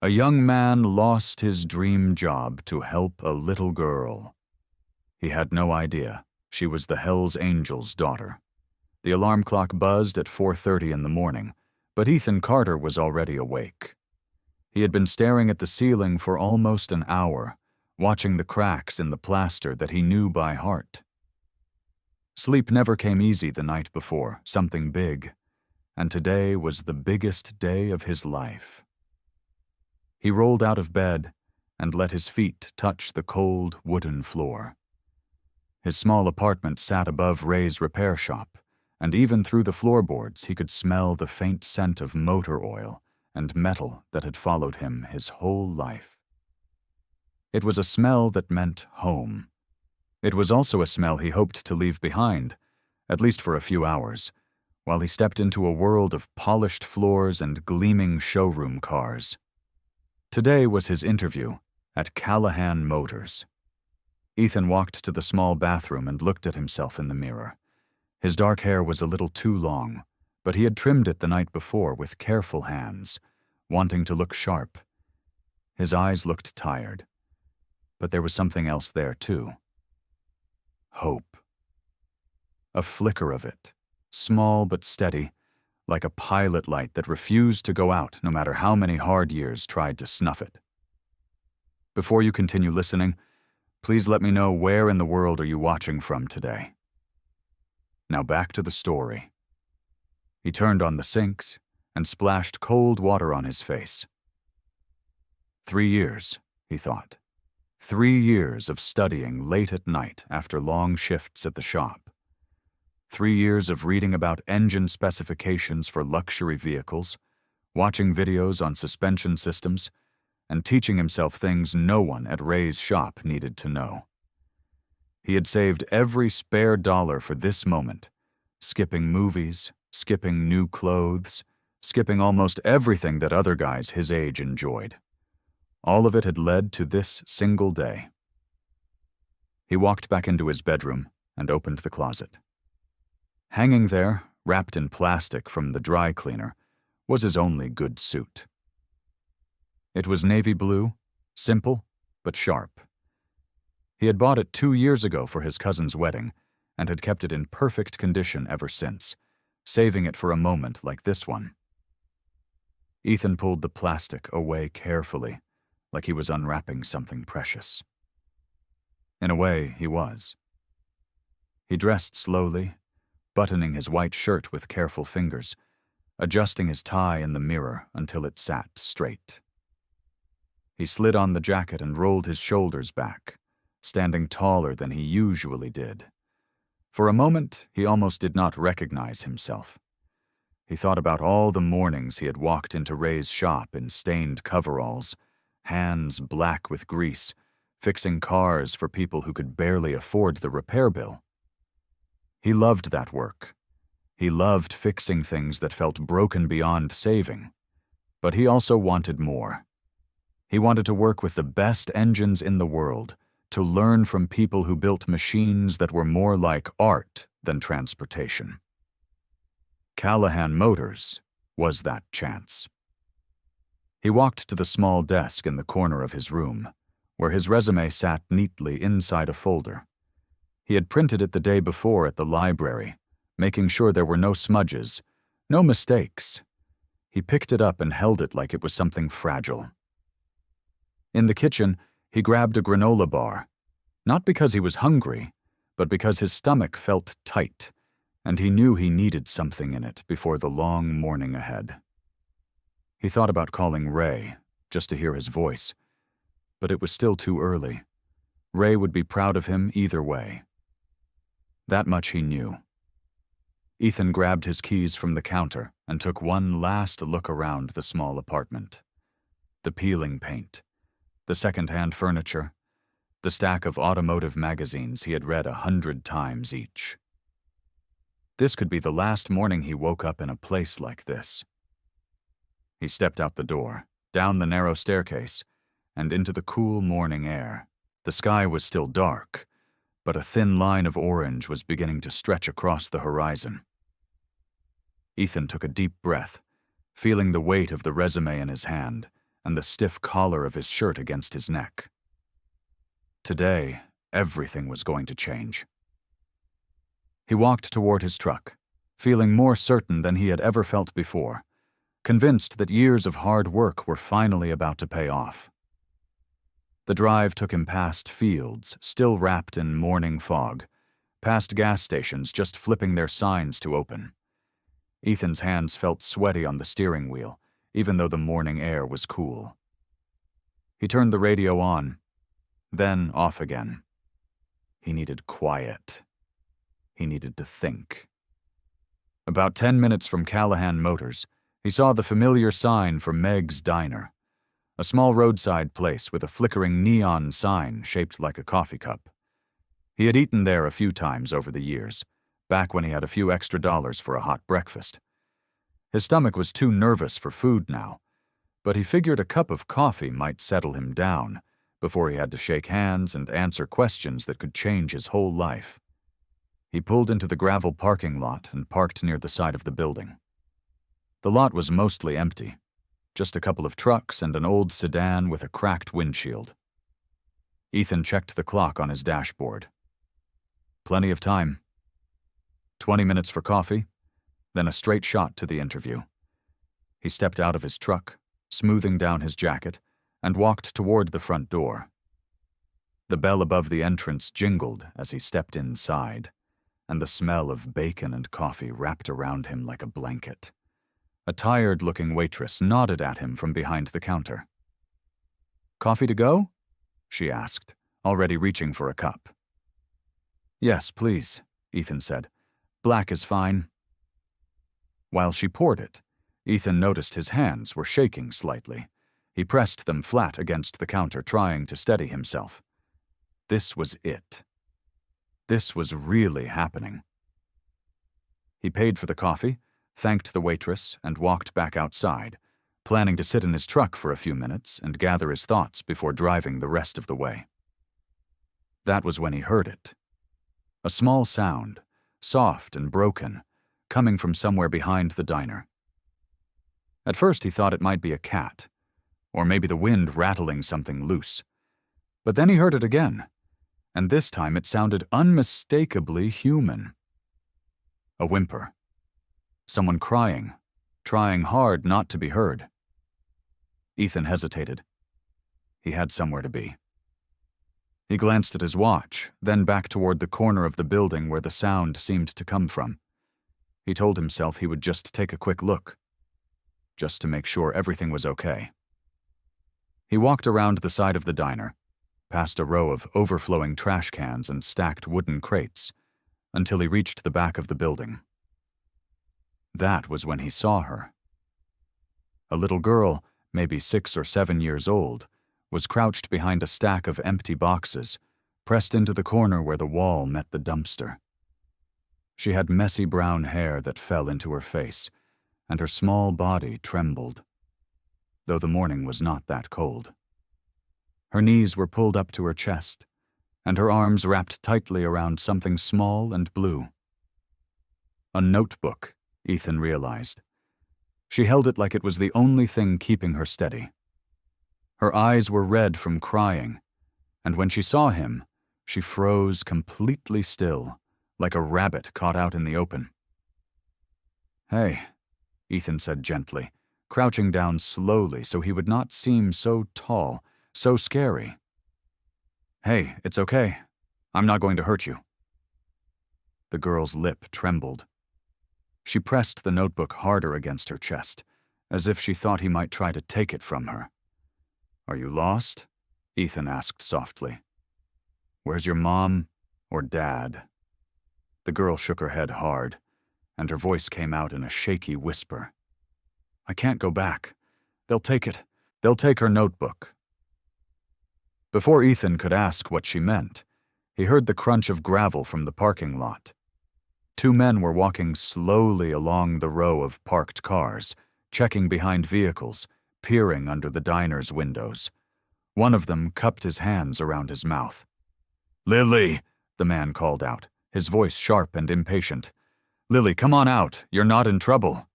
A young man lost his dream job to help a little girl. He had no idea she was the Hells Angels' daughter. The alarm clock buzzed at 4:30 in the morning, but Ethan Carter was already awake. He had been staring at the ceiling for almost an hour, watching the cracks in the plaster that he knew by heart. Sleep never came easy the night before, something big, and today was the biggest day of his life. He rolled out of bed and let his feet touch the cold wooden floor. His small apartment sat above Ray's repair shop, and even through the floorboards he could smell the faint scent of motor oil and metal that had followed him his whole life. It was a smell that meant home. It was also a smell he hoped to leave behind, at least for a few hours, while he stepped into a world of polished floors and gleaming showroom cars. Today was his interview at Callahan Motors. Ethan walked to the small bathroom and looked at himself in the mirror. His dark hair was a little too long, but he had trimmed it the night before with careful hands, wanting to look sharp. His eyes looked tired, but there was something else there too. Hope. A flicker of it, small but steady, like a pilot light that refused to go out no matter how many hard years tried to snuff it. Before you continue listening, please let me know where in the world are you watching from today. Now back to the story. He turned on the sinks and splashed cold water on his face. 3 years, he thought. 3 years of studying late at night after long shifts at the shop. 3 years of reading about engine specifications for luxury vehicles, watching videos on suspension systems, and teaching himself things no one at Ray's shop needed to know. He had saved every spare dollar for this moment, skipping movies, skipping new clothes, skipping almost everything that other guys his age enjoyed. All of it had led to this single day. He walked back into his bedroom and opened the closet. Hanging there, wrapped in plastic from the dry cleaner, was his only good suit. It was navy blue, simple but sharp. He had bought it 2 years ago for his cousin's wedding and had kept it in perfect condition ever since, saving it for a moment like this one. Ethan pulled the plastic away carefully, like he was unwrapping something precious. In a way, he was. He dressed slowly, buttoning his white shirt with careful fingers, adjusting his tie in the mirror until it sat straight. He slid on the jacket and rolled his shoulders back, standing taller than he usually did. For a moment, he almost did not recognize himself. He thought about all the mornings he had walked into Ray's shop in stained coveralls, hands black with grease, fixing cars for people who could barely afford the repair bill. He loved that work. He loved fixing things that felt broken beyond saving. But he also wanted more. He wanted to work with the best engines in the world, to learn from people who built machines that were more like art than transportation. Callahan Motors was that chance. He walked to the small desk in the corner of his room, where his resume sat neatly inside a folder. He had printed it the day before at the library, making sure there were no smudges, no mistakes. He picked it up and held it like it was something fragile. In the kitchen, he grabbed a granola bar, not because he was hungry, but because his stomach felt tight, and he knew he needed something in it before the long morning ahead. He thought about calling Ray, just to hear his voice, but it was still too early. Ray would be proud of him either way. That much he knew. Ethan grabbed his keys from the counter and took one last look around the small apartment. The peeling paint, the second-hand furniture, the stack of automotive magazines he had read 100 times each. This could be the last morning he woke up in a place like this. He stepped out the door, down the narrow staircase, and into the cool morning air. The sky was still dark, but a thin line of orange was beginning to stretch across the horizon. Ethan took a deep breath, feeling the weight of the resume in his hand and the stiff collar of his shirt against his neck. Today, everything was going to change. He walked toward his truck, feeling more certain than he had ever felt before, convinced that years of hard work were finally about to pay off. The drive took him past fields, still wrapped in morning fog, past gas stations just flipping their signs to open. Ethan's hands felt sweaty on the steering wheel, even though the morning air was cool. He turned the radio on, then off again. He needed quiet. He needed to think. About 10 minutes from Callahan Motors, he saw the familiar sign for Meg's Diner, a small roadside place with a flickering neon sign shaped like a coffee cup. He had eaten there a few times over the years, back when he had a few extra dollars for a hot breakfast. His stomach was too nervous for food now, but he figured a cup of coffee might settle him down before he had to shake hands and answer questions that could change his whole life. He pulled into the gravel parking lot and parked near the side of the building. The lot was mostly empty, just a couple of trucks and an old sedan with a cracked windshield. Ethan checked the clock on his dashboard. Plenty of time. 20 minutes for coffee, then a straight shot to the interview. He stepped out of his truck, smoothing down his jacket, and walked toward the front door. The bell above the entrance jingled as he stepped inside, and the smell of bacon and coffee wrapped around him like a blanket. A tired-looking waitress nodded at him from behind the counter. "Coffee to go?" she asked, already reaching for a cup. "Yes, please," Ethan said. "Black is fine." While she poured it, Ethan noticed his hands were shaking slightly. He pressed them flat against the counter, trying to steady himself. This was it. This was really happening. He paid for the coffee, thanked the waitress, and walked back outside, planning to sit in his truck for a few minutes and gather his thoughts before driving the rest of the way. That was when he heard it. A small sound, soft and broken, coming from somewhere behind the diner. At first he thought it might be a cat, or maybe the wind rattling something loose. But then he heard it again, and this time it sounded unmistakably human. A whimper. Someone crying, trying hard not to be heard. Ethan hesitated. He had somewhere to be. He glanced at his watch, then back toward the corner of the building where the sound seemed to come from. He told himself he would just take a quick look, just to make sure everything was okay. He walked around the side of the diner, past a row of overflowing trash cans and stacked wooden crates, until he reached the back of the building. That was when he saw her. A little girl, maybe 6 or 7 years old, was crouched behind a stack of empty boxes, pressed into the corner where the wall met the dumpster. She had messy brown hair that fell into her face, and her small body trembled, though the morning was not that cold. Her knees were pulled up to her chest, and her arms wrapped tightly around something small and blue. A notebook, Ethan realized. She held it like it was the only thing keeping her steady. Her eyes were red from crying, and when she saw him, she froze completely still, like a rabbit caught out in the open. "Hey," Ethan said gently, crouching down slowly so he would not seem so tall, so scary. "Hey, it's okay. I'm not going to hurt you." The girl's lip trembled. She pressed the notebook harder against her chest, as if she thought he might try to take it from her. "Are you lost?" Ethan asked softly. "Where's your mom or dad?" The girl shook her head hard, and her voice came out in a shaky whisper. "I can't go back. They'll take it. They'll take her notebook." Before Ethan could ask what she meant, he heard the crunch of gravel from the parking lot. 2 men were walking slowly along the row of parked cars, checking behind vehicles, peering under the diner's windows. One of them cupped his hands around his mouth. "Lily," the man called out, his voice sharp and impatient. "Lily, come on out. You're not in trouble."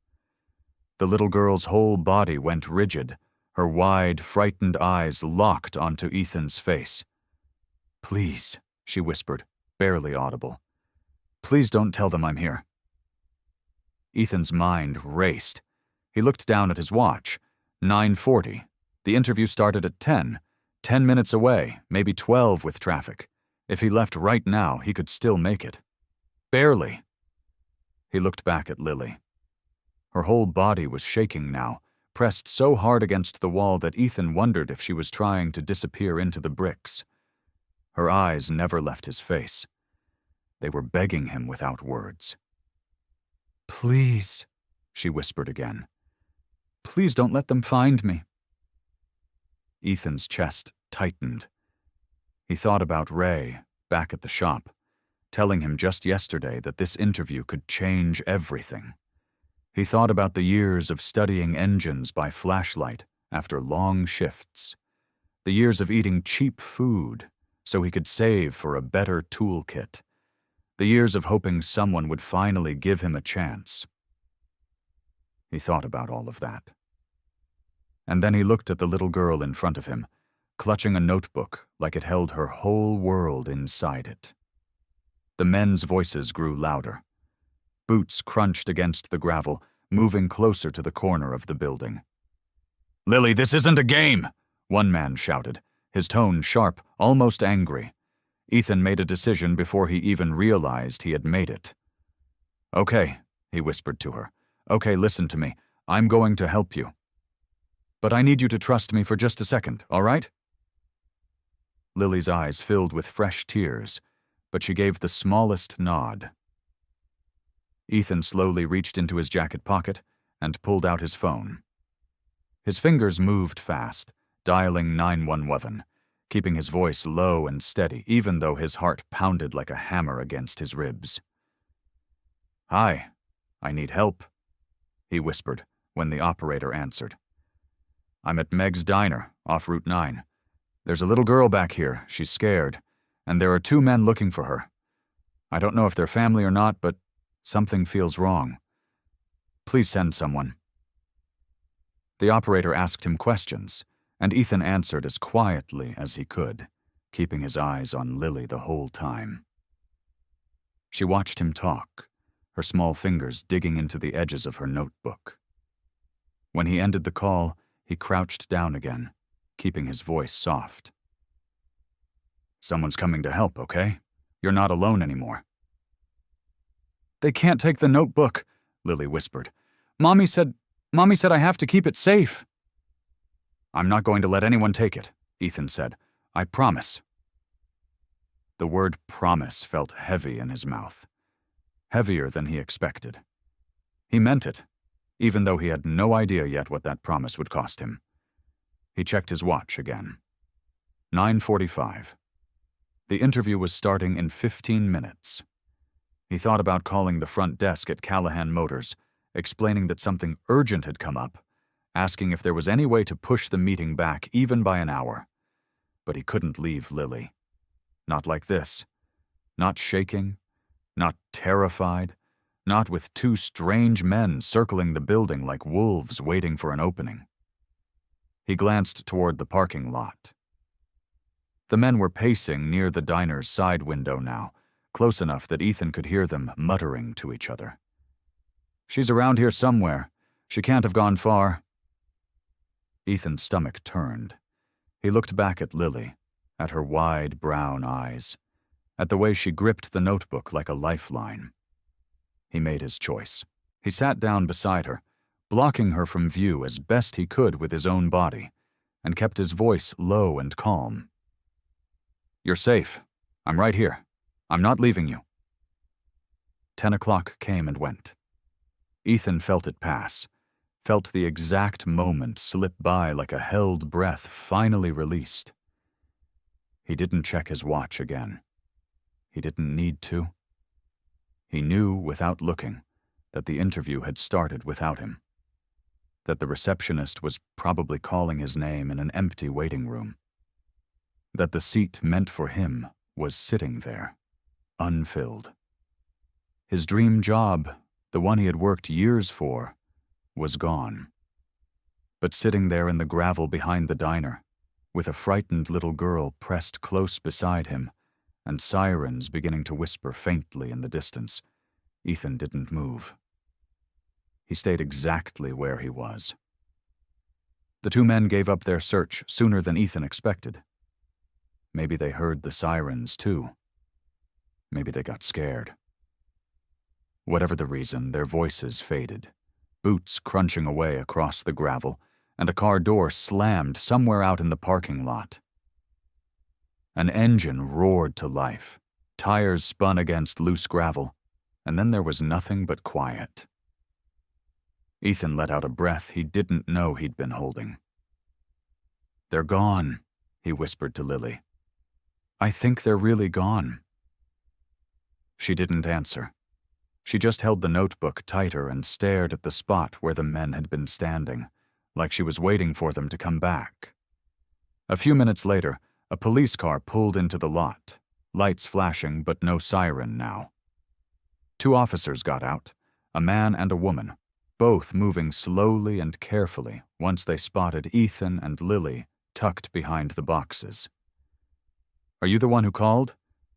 The little girl's whole body went rigid, Her wide, frightened eyes locked onto Ethan's face. "Please," she whispered, barely audible. "Please don't tell them I'm here." Ethan's mind raced. He looked down at his watch. 9:40. The interview started at 10. 10 minutes away, maybe 12 with traffic. If he left right now, he could still make it. Barely. He looked back at Lily. Her whole body was shaking now, pressed so hard against the wall that Ethan wondered if she was trying to disappear into the bricks. Her eyes never left his face. They were begging him without words. "Please," she whispered again. "Please don't let them find me." Ethan's chest tightened. He thought about Ray, back at the shop, telling him just yesterday that this interview could change everything. He thought about the years of studying engines by flashlight after long shifts, the years of eating cheap food so he could save for a better toolkit, the years of hoping someone would finally give him a chance. He thought about all of that. And then he looked at the little girl in front of him, clutching a notebook like it held her whole world inside it. The men's voices grew louder. Boots crunched against the gravel, moving closer to the corner of the building. "Lily, this isn't a game!" one man shouted, his tone sharp, almost angry. Ethan made a decision before he even realized he had made it. "Okay," he whispered to her. "Okay, listen to me. I'm going to help you. But I need you to trust me for just a second, all right?" Lily's eyes filled with fresh tears, but she gave the smallest nod. Ethan slowly reached into his jacket pocket and pulled out his phone. His fingers moved fast, dialing 911, keeping his voice low and steady, even though his heart pounded like a hammer against his ribs. "Hi, I need help," he whispered when the operator answered. "I'm at Meg's Diner, off Route 9. There's a little girl back here, she's scared, and there are 2 men looking for her. I don't know if they're family or not, but something feels wrong. Please send someone." The operator asked him questions, and Ethan answered as quietly as he could, keeping his eyes on Lily the whole time. She watched him talk, her small fingers digging into the edges of her notebook. When he ended the call, he crouched down again, keeping his voice soft. "Someone's coming to help, okay? You're not alone anymore." "They can't take the notebook," Lily whispered. Mommy said I have to keep it safe." "I'm not going to let anyone take it," Ethan said. "I promise." The word promise felt heavy in his mouth, heavier than he expected. He meant it, even though he had no idea yet what that promise would cost him. He checked his watch again. 9:45. The interview was starting in 15 minutes. He thought about calling the front desk at Callahan Motors, explaining that something urgent had come up, asking if there was any way to push the meeting back even by an hour. But he couldn't leave Lily. Not like this. Not shaking. Not terrified. Not with 2 strange men circling the building like wolves waiting for an opening. He glanced toward the parking lot. The men were pacing near the diner's side window now, close enough that Ethan could hear them muttering to each other. "She's around here somewhere. She can't have gone far." Ethan's stomach turned. He looked back at Lily, at her wide brown eyes, at the way she gripped the notebook like a lifeline. He made his choice. He sat down beside her, blocking her from view as best he could with his own body, and kept his voice low and calm. "You're safe. I'm right here. I'm not leaving you." 10 o'clock came and went. Ethan felt it pass, felt the exact moment slip by like a held breath finally released. He didn't check his watch again. He didn't need to. He knew without looking that the interview had started without him, that the receptionist was probably calling his name in an empty waiting room, that the seat meant for him was sitting there, unfilled. His dream job, the one he had worked years for, was gone. but sitting there in the gravel behind the diner, with a frightened little girl pressed close beside him, and sirens beginning to whisper faintly in the distance, Ethan didn't move. He stayed exactly where he was. The two men gave up their search sooner than Ethan expected. Maybe they heard the sirens, too. Maybe they got scared. Whatever the reason, their voices faded, boots crunching away across the gravel, and a car door slammed somewhere out in the parking lot. An engine roared to life, tires spun against loose gravel, and then there was nothing but quiet. Ethan let out a breath he didn't know he'd been holding. "They're gone," he whispered to Lily. "I think they're really gone." She didn't answer. She just held the notebook tighter and stared at the spot where the men had been standing, like she was waiting for them to come back. A few minutes later, a police car pulled into the lot, lights flashing but no siren now. Two officers got out, a man and a woman, both moving slowly and carefully once they spotted Ethan and Lily tucked behind the boxes. "Are you the one who called?"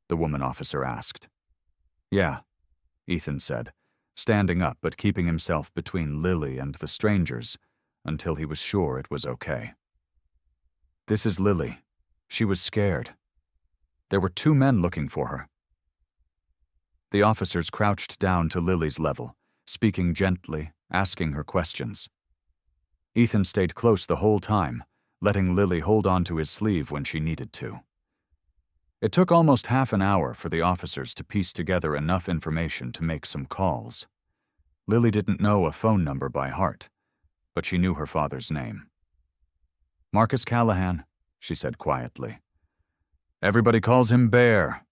the woman officer asked. "Yeah," Ethan said, standing up but keeping himself between Lily and the strangers until he was sure it was okay. "This is Lily. She was scared. There were two men looking for her." The officers crouched down to Lily's level, speaking gently, asking her questions. Ethan stayed close the whole time, letting Lily hold on to his sleeve when she needed to. It took almost half an hour for the officers to piece together enough information to make some calls. Lily didn't know a phone number by heart, but she knew her father's name. "Marcus Callahan," she said quietly. "Everybody calls him Bear."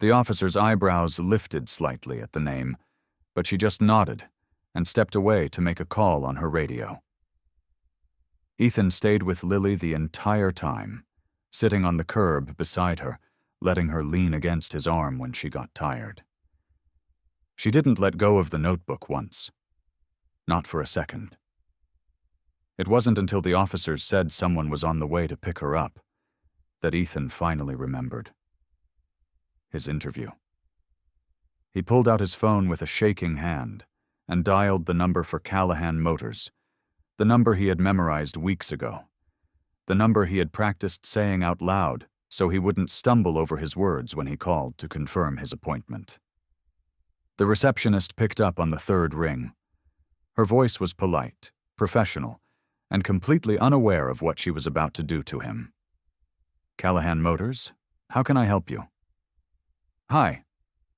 The officer's eyebrows lifted slightly at the name, but she just nodded and stepped away to make a call on her radio. Ethan stayed with Lily the entire time, sitting on the curb beside her, letting her lean against his arm when she got tired. She didn't let go of the notebook once. Not for a second. It wasn't until the officers said someone was on the way to pick her up that Ethan finally remembered. His interview. He pulled out his phone with a shaking hand and dialed the number for Callahan Motors, the number he had memorized weeks ago, the number he had practiced saying out loud so he wouldn't stumble over his words when he called to confirm his appointment. The receptionist picked up on the third ring. Her voice was polite, professional, and completely unaware of what she was about to do to him. "Callahan Motors, how can I help you?" "Hi,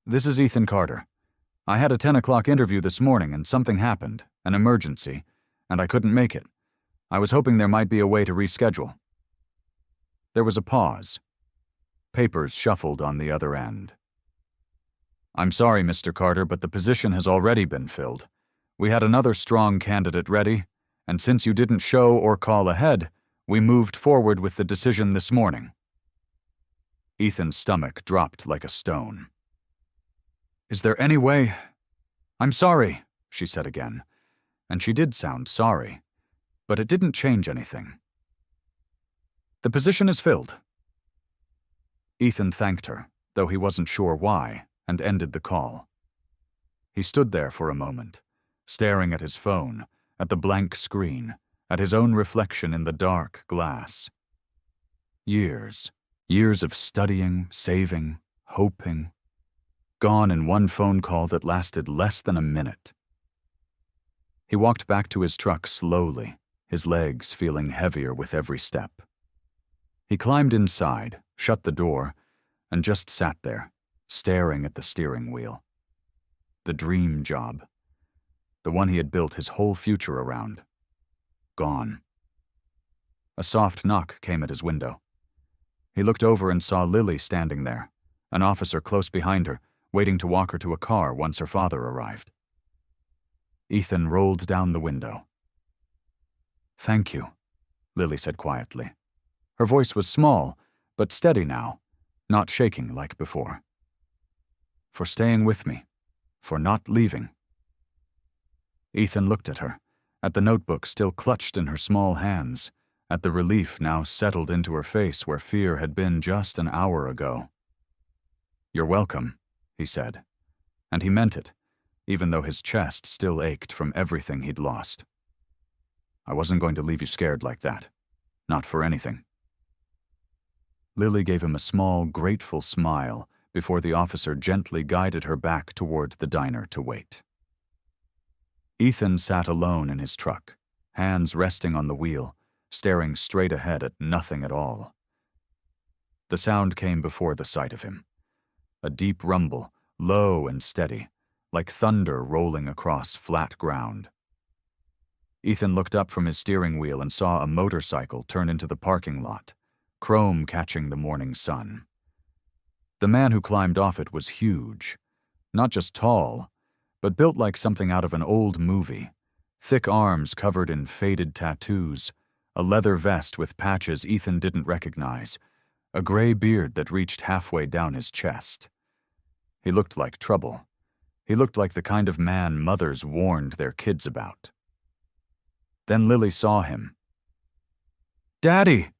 this is Ethan Carter. I had a 10 o'clock interview this morning and something happened, an emergency, and I couldn't make it. I was hoping there might be a way to reschedule." There was a pause. Papers shuffled on the other end. "I'm sorry, Mr. Carter, but the position has already been filled. We had another strong candidate ready, and since you didn't show or call ahead, we moved forward with the decision this morning." Ethan's stomach dropped like a stone. "Is there any way—" "I'm sorry," she said again, and she did sound sorry, but it didn't change anything. "The position is filled." Ethan thanked her, though he wasn't sure why, and ended the call. He stood there for a moment, staring at his phone, at the blank screen, at his own reflection in the dark glass. Years of studying, saving, hoping, gone in one phone call that lasted less than a minute. He walked back to his truck slowly, his legs feeling heavier with every step. He climbed inside, shut the door, and just sat there, staring at the steering wheel. The dream job. The one he had built his whole future around. Gone. A soft knock came at his window. He looked over and saw Lily standing there, an officer close behind her, waiting to walk her to a car once her father arrived. Ethan rolled down the window. "Thank you," Lily said quietly. Her voice was small, but steady now, not shaking like before. "For staying with me, for not leaving." Ethan looked at her, at the notebook still clutched in her small hands, at the relief now settled into her face where fear had been just an hour ago. "You're welcome," he said, and he meant it, even though his chest still ached from everything he'd lost. "I wasn't going to leave you scared like that. Not for anything." Lily gave him a small, grateful smile before the officer gently guided her back toward the diner to wait. Ethan sat alone in his truck, hands resting on the wheel, staring straight ahead at nothing at all. The sound came before the sight of him. A deep rumble, low and steady, like thunder rolling across flat ground. Ethan looked up from his steering wheel and saw a motorcycle turn into the parking lot, chrome catching the morning sun. The man who climbed off it was huge, not just tall, but built like something out of an old movie, thick arms covered in faded tattoos, a leather vest with patches Ethan didn't recognize, a gray beard that reached halfway down his chest. He looked like trouble. He looked like the kind of man mothers warned their kids about. Then Lily saw him. "Daddy!"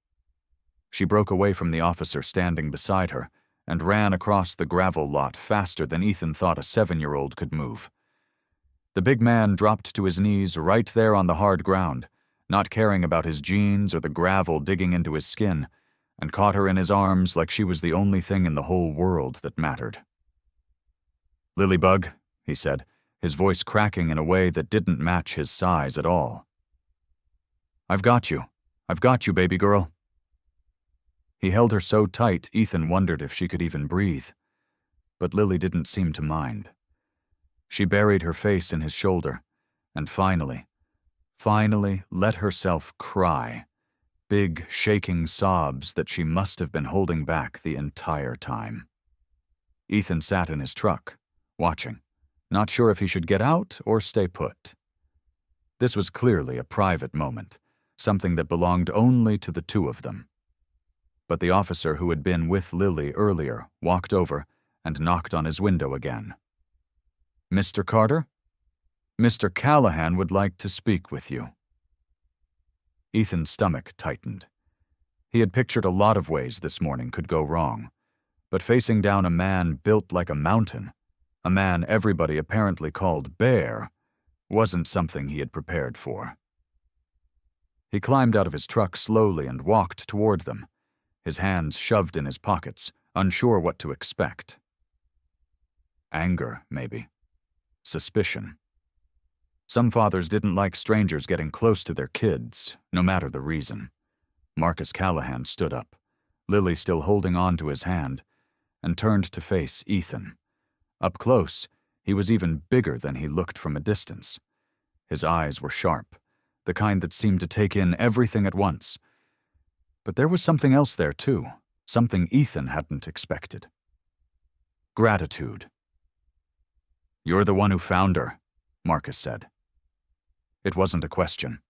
She broke away from the officer standing beside her and ran across the gravel lot faster than Ethan thought a 7-year-old could move. The big man dropped to his knees right there on the hard ground, not caring about his jeans or the gravel digging into his skin, and caught her in his arms like she was the only thing in the whole world that mattered. "Lilybug," he said, his voice cracking in a way that didn't match his size at all. I've got you, baby girl." He held her so tight Ethan wondered if she could even breathe. But Lily didn't seem to mind. She buried her face in his shoulder, and finally let herself cry, big, shaking sobs that she must have been holding back the entire time. Ethan sat in his truck, watching, not sure if he should get out or stay put. This was clearly a private moment, something that belonged only to the two of them. But the officer who had been with Lily earlier walked over and knocked on his window again. "Mr. Carter? Mr. Callahan would like to speak with you." Ethan's stomach tightened. He had pictured a lot of ways this morning could go wrong, but facing down a man built like a mountain, a man everybody apparently called Bear, wasn't something he had prepared for. He climbed out of his truck slowly and walked toward them, his hands shoved in his pockets, unsure what to expect. Anger, maybe. Suspicion. Some fathers didn't like strangers getting close to their kids, no matter the reason. Marcus Callahan stood up, Lily still holding on to his hand, and turned to face Ethan. Up close, he was even bigger than he looked from a distance. His eyes were sharp, the kind that seemed to take in everything at once. But there was something else there too, something Ethan hadn't expected. Gratitude. "You're the one who found her," Marcus said. It wasn't a question.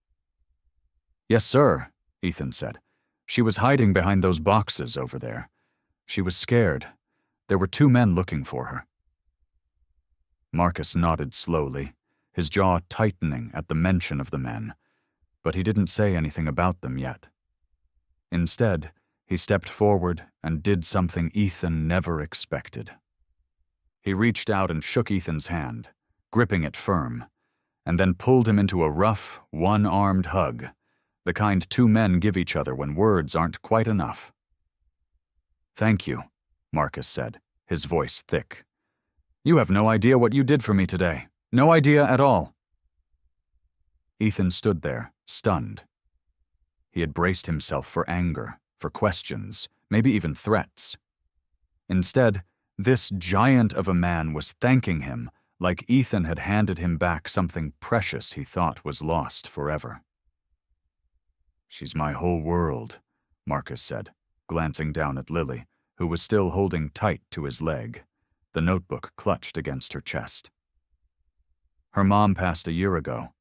"Yes, sir," Ethan said. "She was hiding behind those boxes over there. She was scared. There were 2 men looking for her." Marcus nodded slowly, his jaw tightening at the mention of the men, but he didn't say anything about them yet. Instead, he stepped forward and did something Ethan never expected. He reached out and shook Ethan's hand, gripping it firm, and then pulled him into a rough, one-armed hug, the kind 2 men give each other when words aren't quite enough. "Thank you," Marcus said, his voice thick. "You have no idea what you did for me today. No idea at all." Ethan stood there, stunned. He had braced himself for anger, for questions, maybe even threats. Instead, this giant of a man was thanking him like Ethan had handed him back something precious he thought was lost forever. "She's my whole world," Marcus said, glancing down at Lily, who was still holding tight to his leg, the notebook clutched against her chest. "Her mom passed a year ago.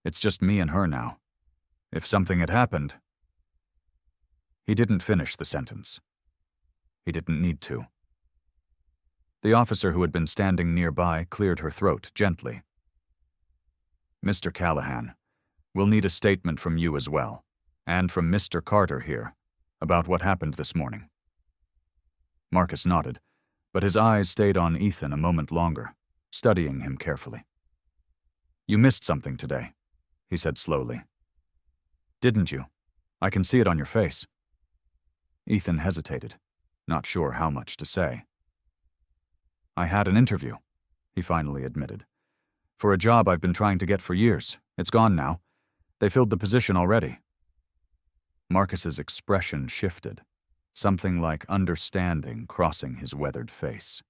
It's just me and her now. If something had happened..." He didn't finish the sentence. He didn't need to. The officer who had been standing nearby cleared her throat gently. "Mr. Callahan, We'll need a statement from you as well, and from Mr. Carter here, about what happened this morning." Marcus nodded, but his eyes stayed on Ethan a moment longer, studying him carefully. "You missed something today," he said slowly. "Didn't you? I can see it on your face." Ethan hesitated, not sure how much to say. "I had an interview," he finally admitted, "for a job I've been trying to get for years. It's gone now. They filled the position already." Marcus's expression shifted, something like understanding crossing his weathered face.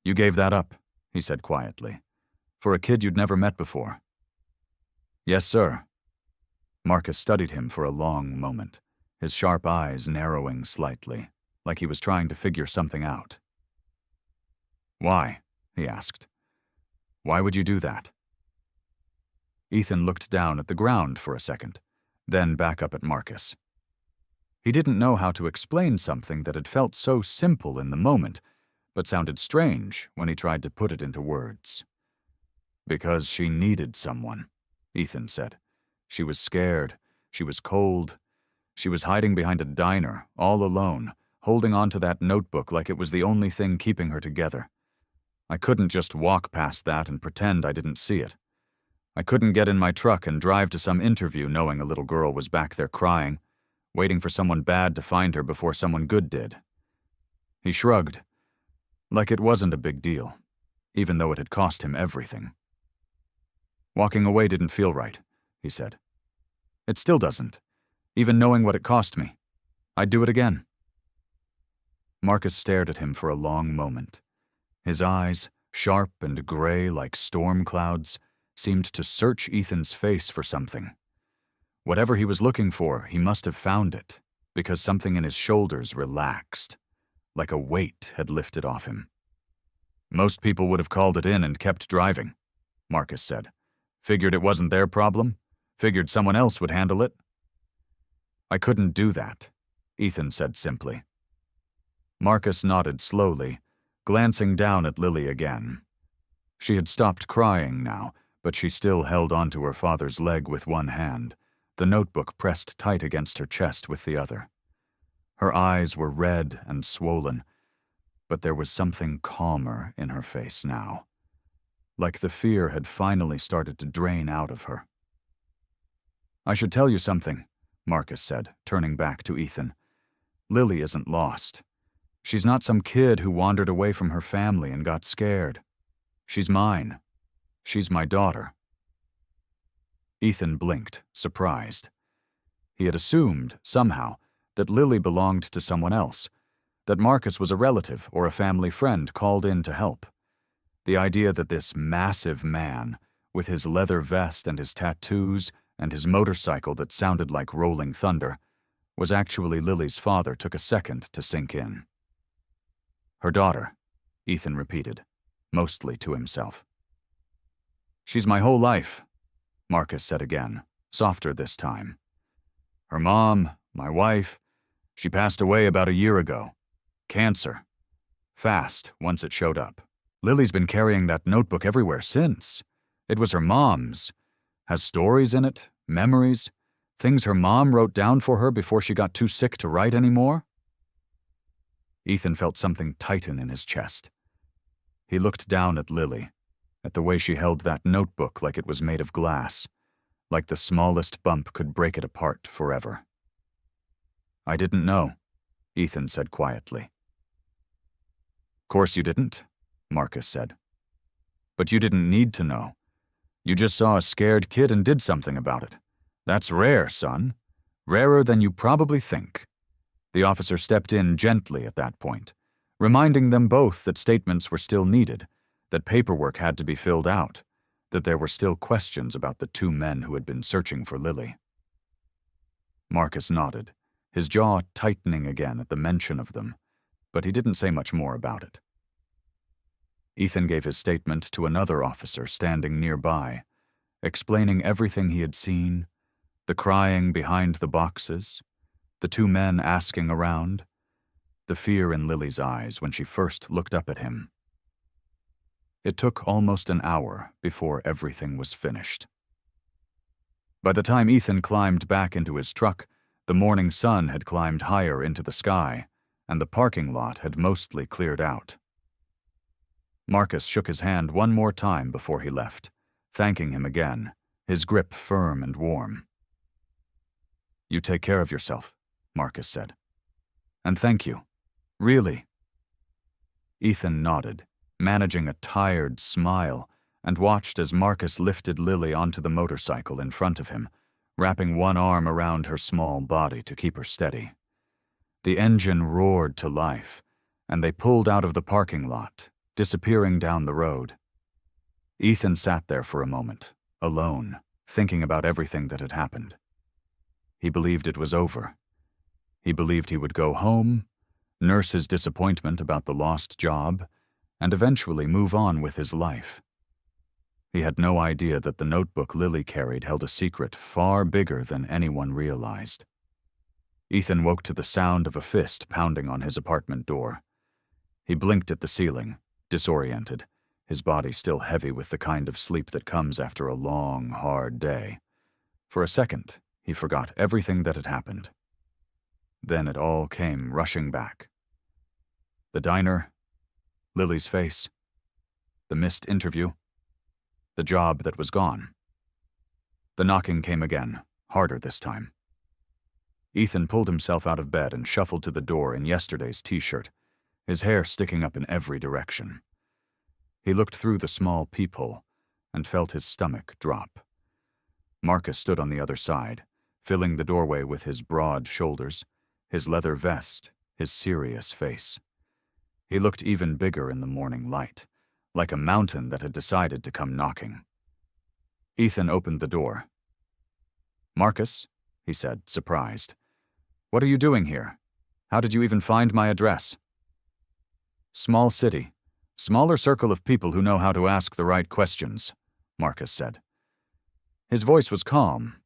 "You gave that up," he said quietly, "for a kid you'd never met before." "Yes, sir." Marcus studied him for a long moment, his sharp eyes narrowing slightly, like he was trying to figure something out. "Why?" he asked. "Why would you do that?" Ethan looked down at the ground for a second, then back up at Marcus. He didn't know how to explain something that had felt so simple in the moment, but sounded strange when he tried to put it into words. "Because she needed someone," Ethan said. "She was scared. She was cold. She was hiding behind a diner, all alone, holding on to that notebook like it was the only thing keeping her together. I couldn't just walk past that and pretend I didn't see it. I couldn't get in my truck and drive to some interview knowing a little girl was back there crying, waiting for someone bad to find her before someone good did." He shrugged, like it wasn't a big deal, even though it had cost him everything. "Walking away didn't feel right," he said. "It still doesn't, even knowing what it cost me. I'd do it again." Marcus stared at him for a long moment. His eyes, sharp and gray like storm clouds, seemed to search Ethan's face for something. Whatever he was looking for, he must have found it, because something in his shoulders relaxed, like a weight had lifted off him. "Most people would have called it in and kept driving," Marcus said. "Figured it wasn't their problem. Figured someone else would handle it." "I couldn't do that," Ethan said simply. Marcus nodded slowly, glancing down at Lily again. She had stopped crying now, but she still held onto her father's leg with one hand, the notebook pressed tight against her chest with the other. Her eyes were red and swollen, but there was something calmer in her face now, like the fear had finally started to drain out of her. "I should tell you something," Marcus said, turning back to Ethan. "Lily isn't lost. She's not some kid who wandered away from her family and got scared. She's mine. She's my daughter." Ethan blinked, surprised. He had assumed, somehow, that Lily belonged to someone else, that Marcus was a relative or a family friend called in to help. The idea that this massive man, with his leather vest and his tattoos and his motorcycle that sounded like rolling thunder, was actually Lily's father took a second to sink in. "Her daughter," Ethan repeated, mostly to himself. "She's my whole life," Marcus said again, softer this time. "Her mom, my wife, she passed away about a year ago. Cancer. Fast, once it showed up. Lily's been carrying that notebook everywhere since. It was her mom's. Has stories in it, memories, things her mom wrote down for her before she got too sick to write anymore." Ethan felt something tighten in his chest. He looked down at Lily, at the way she held that notebook like it was made of glass, like the smallest bump could break it apart forever. "I didn't know," Ethan said quietly. "Course you didn't," Marcus said. "But you didn't need to know. You just saw a scared kid and did something about it. That's rare, son. Rarer than you probably think." The officer stepped in gently at that point, reminding them both that statements were still needed, that paperwork had to be filled out, that there were still questions about the two men who had been searching for Lily. Marcus nodded, his jaw tightening again at the mention of them, but he didn't say much more about it. Ethan gave his statement to another officer standing nearby, explaining everything he had seen, the crying behind the boxes, the two men asking around, the fear in Lily's eyes when she first looked up at him. It took almost an hour before everything was finished. By the time Ethan climbed back into his truck, the morning sun had climbed higher into the sky, and the parking lot had mostly cleared out. Marcus shook his hand one more time before he left, thanking him again, his grip firm and warm. "You take care of yourself," Marcus said. "And thank you. Really." Ethan nodded, managing a tired smile, and watched as Marcus lifted Lily onto the motorcycle in front of him, wrapping one arm around her small body to keep her steady. The engine roared to life, and they pulled out of the parking lot, disappearing down the road. Ethan sat there for a moment, alone, thinking about everything that had happened. He believed it was over. He believed he would go home, nurse his disappointment about the lost job, and eventually move on with his life. He had no idea that the notebook Lily carried held a secret far bigger than anyone realized. Ethan woke to the sound of a fist pounding on his apartment door. He blinked at the ceiling, disoriented, his body still heavy with the kind of sleep that comes after a long, hard day. For a second, he forgot everything that had happened. Then it all came rushing back. The diner, Lily's face, the missed interview, the job that was gone. The knocking came again, harder this time. Ethan pulled himself out of bed and shuffled to the door in yesterday's t-shirt, his hair sticking up in every direction. He looked through the small peephole and felt his stomach drop. Marcus stood on the other side, filling the doorway with his broad shoulders, his leather vest, his serious face. He looked even bigger in the morning light, like a mountain that had decided to come knocking. Ethan opened the door. "Marcus," he said, surprised. "What are you doing here? How did you even find my address?" "Small city. Smaller circle of people who know how to ask the right questions," Marcus said. His voice was calm,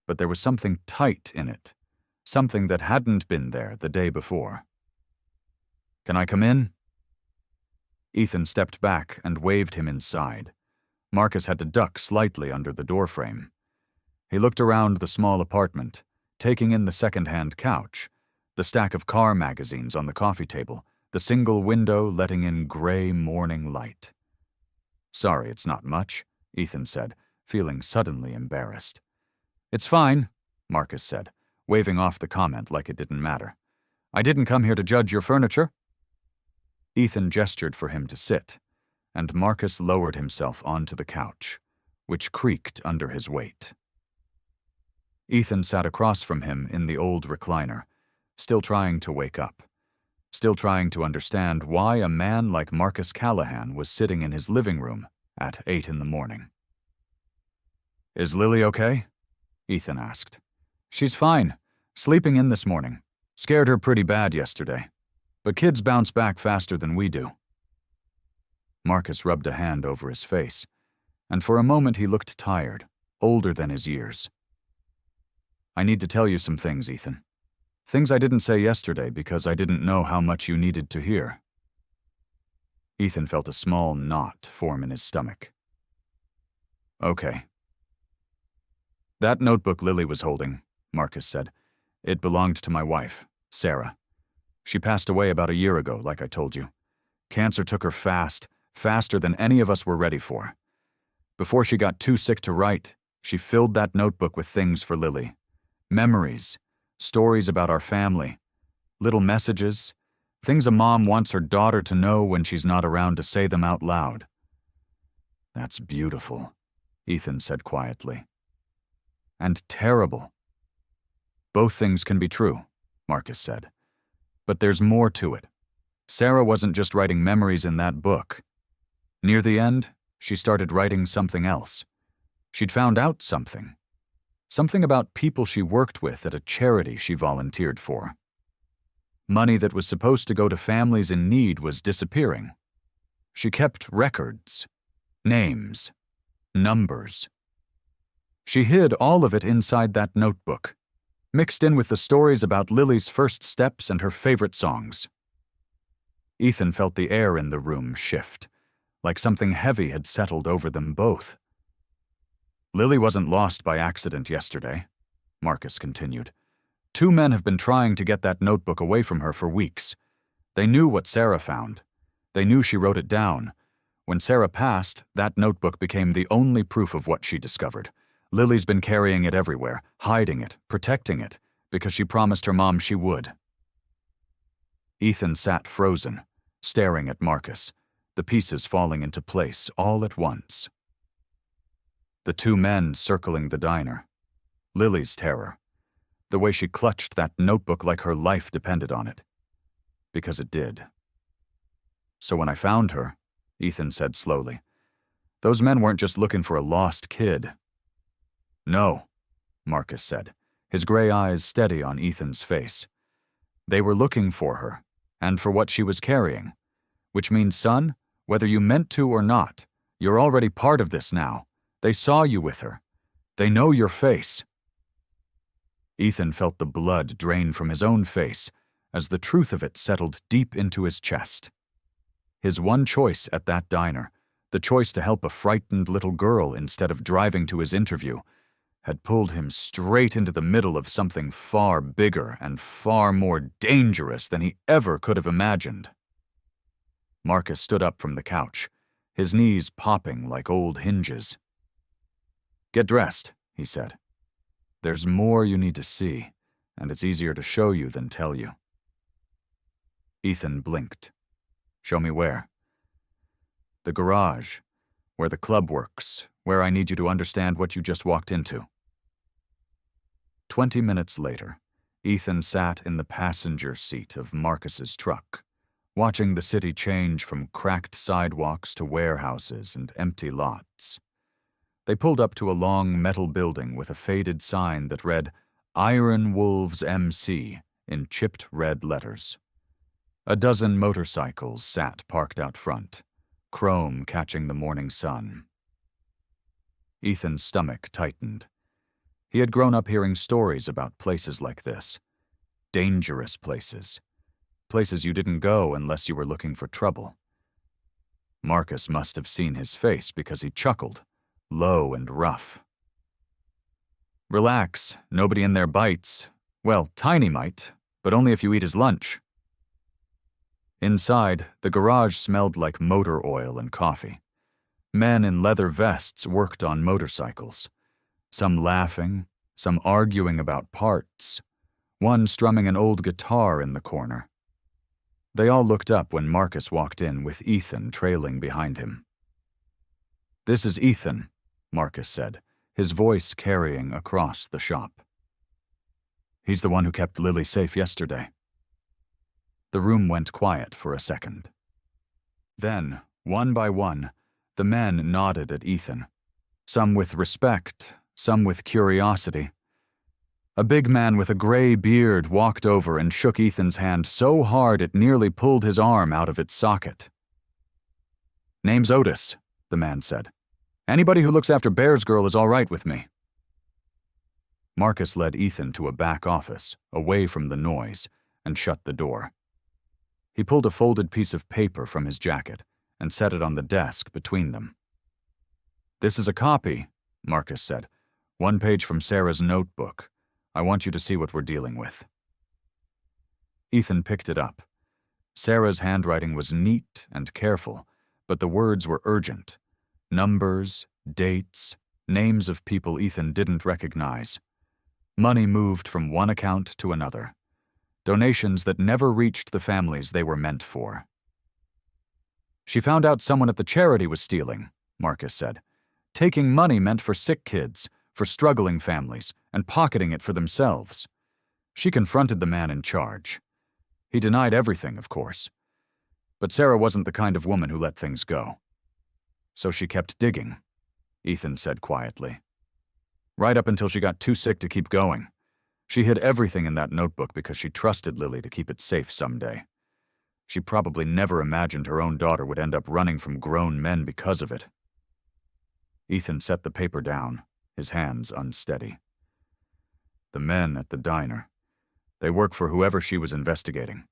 but there was something tight in it, something that hadn't been there the day before. "Can I come in?" Ethan stepped back and waved him inside. Marcus had to duck slightly under the doorframe. He looked around the small apartment, taking in the second-hand couch, the stack of car magazines on the coffee table, the single window letting in gray morning light. "Sorry, it's not much," Ethan said, feeling suddenly embarrassed. "It's fine," Marcus said, waving off the comment like it didn't matter. "I didn't come here to judge your furniture." Ethan gestured for him to sit, and Marcus lowered himself onto the couch, which creaked under his weight. Ethan sat across from him in the old recliner, still trying to wake up, still trying to understand why a man like Marcus Callahan was sitting in his living room at 8 in the morning. "Is Lily okay?" Ethan asked. "She's fine. Sleeping in this morning. Scared her pretty bad yesterday. But kids bounce back faster than we do." Marcus rubbed a hand over his face, and for a moment he looked tired, older than his years. "I need to tell you some things, Ethan. Things I didn't say yesterday because I didn't know how much you needed to hear." Ethan felt a small knot form in his stomach. "Okay." "That notebook Lily was holding," Marcus said. "It belonged to my wife, Sarah. She passed away about a year ago, like I told you. Cancer took her fast, faster than any of us were ready for. Before she got too sick to write, she filled that notebook with things for Lily. Memories, stories about our family, little messages, things a mom wants her daughter to know when she's not around to say them out loud." "That's beautiful," Ethan said quietly. "And terrible." "Both things can be true," Marcus said. "But there's more to it. Sarah wasn't just writing memories in that book. Near the end, she started writing something else. She'd found out something. Something about people she worked with at a charity she volunteered for. Money that was supposed to go to families in need was disappearing. She kept records, names, numbers. She hid all of it inside that notebook, mixed in with the stories about Lily's first steps and her favorite songs." Ethan felt the air in the room shift, like something heavy had settled over them both. Lily wasn't lost by accident yesterday, Marcus continued. 2 men have been trying to get that notebook away from her for weeks. They knew what Sarah found. They knew she wrote it down. When Sarah passed, that notebook became the only proof of what she discovered. Lily's been carrying it everywhere, hiding it, protecting it, because she promised her mom she would. Ethan sat frozen, staring at Marcus, the pieces falling into place all at once. The 2 men circling the diner. Lily's terror. The way she clutched that notebook like her life depended on it. Because it did. So when I found her, Ethan said slowly, those men weren't just looking for a lost kid. No, Marcus said, his gray eyes steady on Ethan's face. They were looking for her, and for what she was carrying. Which means, son, whether you meant to or not, you're already part of this now. They saw you with her. They know your face. Ethan felt the blood drain from his own face as the truth of it settled deep into his chest. His one choice at that diner, the choice to help a frightened little girl instead of driving to his interview, had pulled him straight into the middle of something far bigger and far more dangerous than he ever could have imagined. Marcus stood up from the couch, his knees popping like old hinges. Get dressed, he said. There's more you need to see, and it's easier to show you than tell you. Ethan blinked. Show me where? The garage, where the club works, where I need you to understand what you just walked into. 20 minutes later, Ethan sat in the passenger seat of Marcus's truck, watching the city change from cracked sidewalks to warehouses and empty lots. They pulled up to a long metal building with a faded sign that read, Iron Wolves MC, in chipped red letters. A dozen motorcycles sat parked out front, chrome catching the morning sun. Ethan's stomach tightened. He had grown up hearing stories about places like this. Dangerous places. Places you didn't go unless you were looking for trouble. Marcus must have seen his face because he chuckled, low and rough. Relax, nobody in there bites. Well, Tiny might, but only if you eat his lunch. Inside, the garage smelled like motor oil and coffee. Men in leather vests worked on motorcycles. Some laughing, some arguing about parts, one strumming an old guitar in the corner. They all looked up when Marcus walked in with Ethan trailing behind him. This is Ethan, Marcus said, his voice carrying across the shop. He's the one who kept Lily safe yesterday. The room went quiet for a second. Then, one by one, the men nodded at Ethan, some with respect, some with curiosity. A big man with a gray beard walked over and shook Ethan's hand so hard it nearly pulled his arm out of its socket. Name's Otis, the man said. Anybody who looks after Bear's girl is all right with me. Marcus led Ethan to a back office, away from the noise, and shut the door. He pulled a folded piece of paper from his jacket and set it on the desk between them. This is a copy, Marcus said. 1 page from Sarah's notebook. I want you to see what we're dealing with. Ethan picked it up. Sarah's handwriting was neat and careful, but the words were urgent. Numbers, dates, names of people Ethan didn't recognize. Money moved from one account to another. Donations that never reached the families they were meant for. She found out someone at the charity was stealing, Marcus said. Taking money meant for sick kids, for struggling families, and pocketing it for themselves. She confronted the man in charge. He denied everything, of course. But Sarah wasn't the kind of woman who let things go. So she kept digging, Ethan said quietly. Right up until she got too sick to keep going. She hid everything in that notebook because she trusted Lily to keep it safe someday. She probably never imagined her own daughter would end up running from grown men because of it. Ethan set the paper down, his hands unsteady. The men at the diner. They work for whoever she was investigating.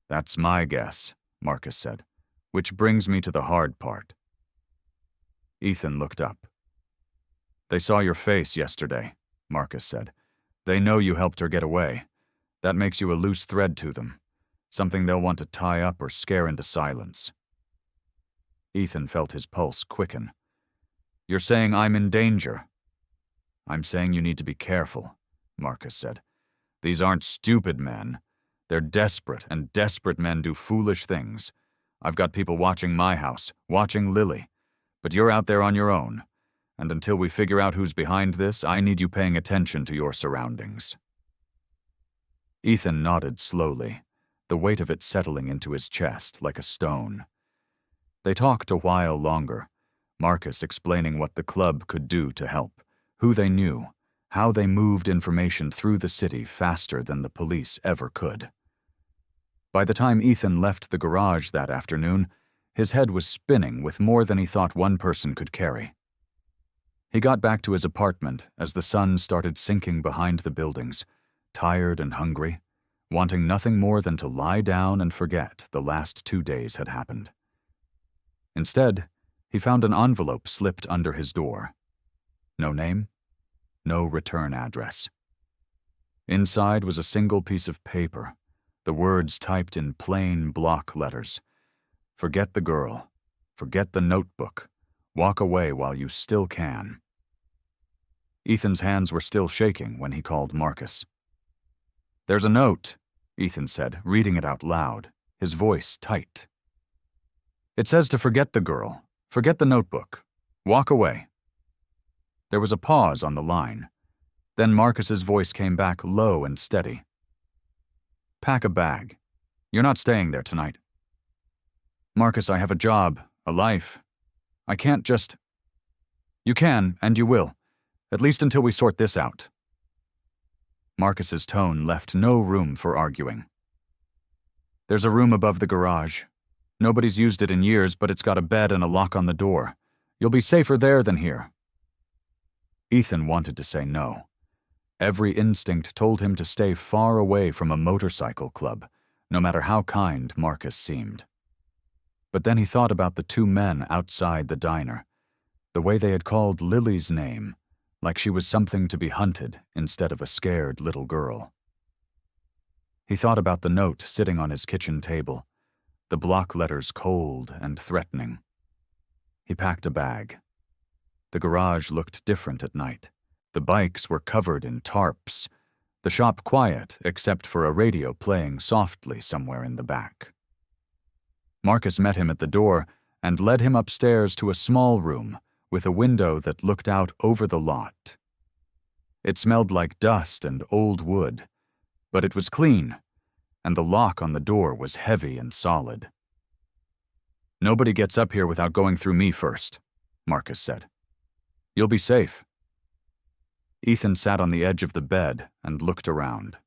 That's my guess, Marcus said, which brings me to the hard part. Ethan looked up. They saw your face yesterday, Marcus said. They know you helped her get away. That makes you a loose thread to them, something they'll want to tie up or scare into silence. Ethan felt his pulse quicken. You're saying I'm in danger? I'm saying you need to be careful, Marcus said. These aren't stupid men. They're desperate, and desperate men do foolish things. I've got people watching my house, watching Lily. But you're out there on your own. And until we figure out who's behind this, I need you paying attention to your surroundings. Ethan nodded slowly, the weight of it settling into his chest like a stone. They talked a while longer, Marcus explaining what the club could do to help, who they knew, how they moved information through the city faster than the police ever could. By the time Ethan left the garage that afternoon, his head was spinning with more than he thought one person could carry. He got back to his apartment as the sun started sinking behind the buildings, tired and hungry, wanting nothing more than to lie down and forget the last 2 days had happened. Instead, he found an envelope slipped under his door. No name, no return address. Inside was a single piece of paper, the words typed in plain block letters. Forget the girl. Forget the notebook. Walk away while you still can. Ethan's hands were still shaking when he called Marcus. There's a note, Ethan said, reading it out loud, his voice tight. It says to forget the girl. Forget the notebook. Walk away. There was a pause on the line. Then Marcus's voice came back low and steady. Pack a bag. You're not staying there tonight. Marcus, I have a job, a life. I can't just... You can, and you will, at least until we sort this out. Marcus's tone left no room for arguing. There's a room above the garage. Nobody's used it in years, but it's got a bed and a lock on the door. You'll be safer there than here. Ethan wanted to say no. Every instinct told him to stay far away from a motorcycle club, no matter how kind Marcus seemed. But then he thought about the 2 men outside the diner, the way they had called Lily's name, like she was something to be hunted instead of a scared little girl. He thought about the note sitting on his kitchen table, the block letters cold and threatening. He packed a bag. The garage looked different at night. The bikes were covered in tarps, the shop quiet except for a radio playing softly somewhere in the back. Marcus met him at the door and led him upstairs to a small room with a window that looked out over the lot. It smelled like dust and old wood, but it was clean, and the lock on the door was heavy and solid. Nobody gets up here without going through me first, Marcus said. You'll be safe. Ethan sat on the edge of the bed and looked around.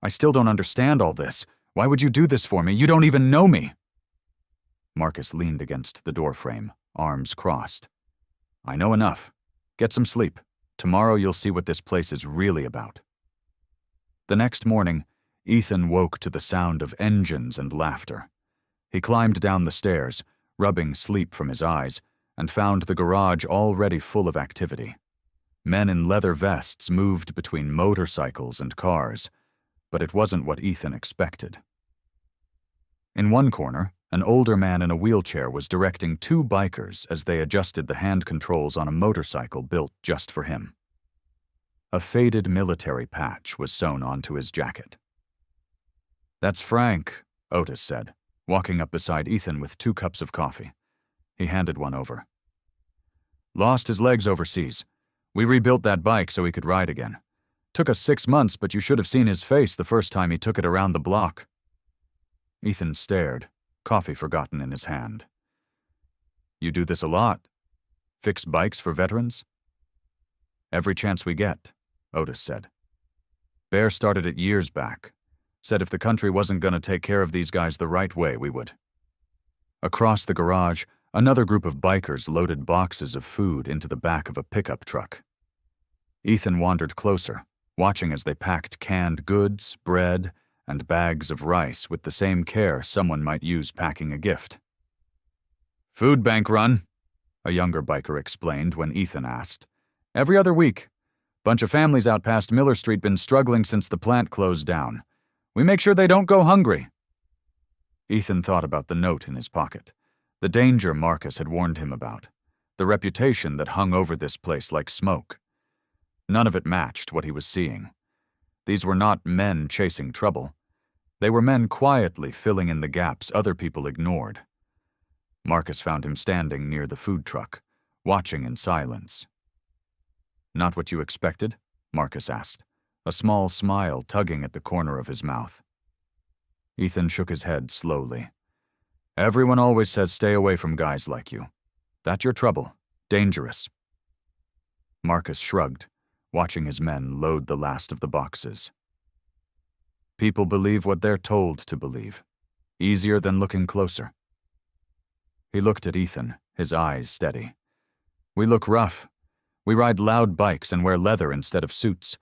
I still don't understand all this. Why would you do this for me? You don't even know me. Marcus leaned against the doorframe, arms crossed. I know enough. Get some sleep. Tomorrow you'll see what this place is really about. The next morning, Ethan woke to the sound of engines and laughter. He climbed down the stairs, rubbing sleep from his eyes, and found the garage already full of activity. Men in leather vests moved between motorcycles and cars, but it wasn't what Ethan expected. In one corner, an older man in a wheelchair was directing 2 bikers as they adjusted the hand controls on a motorcycle built just for him. A faded military patch was sewn onto his jacket. That's Frank, Otis said, walking up beside Ethan with 2 cups of coffee. He handed one over. Lost his legs overseas. We rebuilt that bike so he could ride again. Took us 6 months, but you should have seen his face the first time he took it around the block. Ethan stared, coffee forgotten in his hand. You do this a lot? Fix bikes for veterans? Every chance we get, Otis said. Bear started it years back. Said if the country wasn't going to take care of these guys the right way, we would. Across the garage, another group of bikers loaded boxes of food into the back of a pickup truck. Ethan wandered closer, watching as they packed canned goods, bread, and bags of rice with the same care someone might use packing a gift. Food bank run, a younger biker explained when Ethan asked. "Every other week. Bunch of families out past Miller Street been struggling since the plant closed down. We make sure they don't go hungry." Ethan thought about the note in his pocket, the danger Marcus had warned him about, the reputation that hung over this place like smoke. None of it matched what he was seeing. These were not men chasing trouble. They were men quietly filling in the gaps other people ignored. Marcus found him standing near the food truck, watching in silence. "Not what you expected?" Marcus asked, a small smile tugging at the corner of his mouth. Ethan shook his head slowly. "Everyone always says stay away from guys like you. That's your trouble. Dangerous." Marcus shrugged, watching his men load the last of the boxes. "People believe what they're told to believe. Easier than looking closer." He looked at Ethan, his eyes steady. "We look rough. We ride loud bikes and wear leather instead of suits.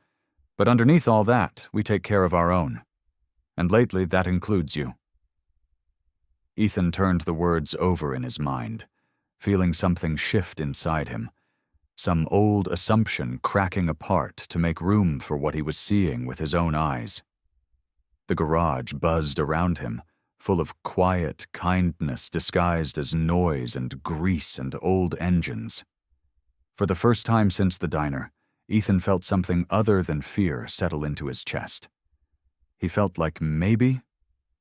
But underneath all that, we take care of our own. And lately, that includes you." Ethan turned the words over in his mind, feeling something shift inside him, some old assumption cracking apart to make room for what he was seeing with his own eyes. The garage buzzed around him, full of quiet kindness disguised as noise and grease and old engines. For the first time since the diner, Ethan felt something other than fear settle into his chest. He felt like maybe,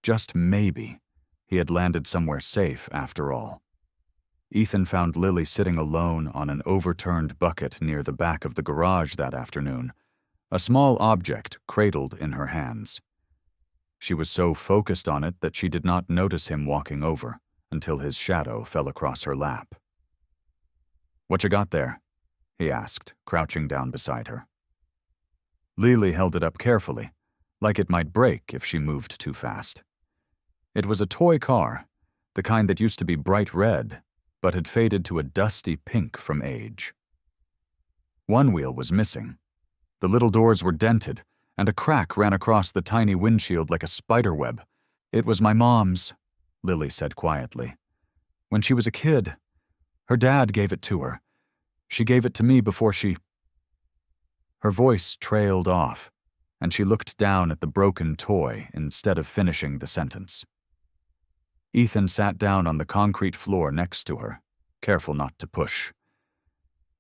just maybe, he had landed somewhere safe after all. Ethan found Lily sitting alone on an overturned bucket near the back of the garage that afternoon, a small object cradled in her hands. She was so focused on it that she did not notice him walking over until his shadow fell across her lap. "What you got there?" he asked, crouching down beside her. Lily held it up carefully, like it might break if she moved too fast. It was a toy car, the kind that used to be bright red, but had faded to a dusty pink from age. One wheel was missing. The little doors were dented, and a crack ran across the tiny windshield like a spider web. "It was my mom's," Lily said quietly. "When she was a kid, her dad gave it to her. She gave it to me before she—" Her voice trailed off, and she looked down at the broken toy instead of finishing the sentence. Ethan sat down on the concrete floor next to her, careful not to push.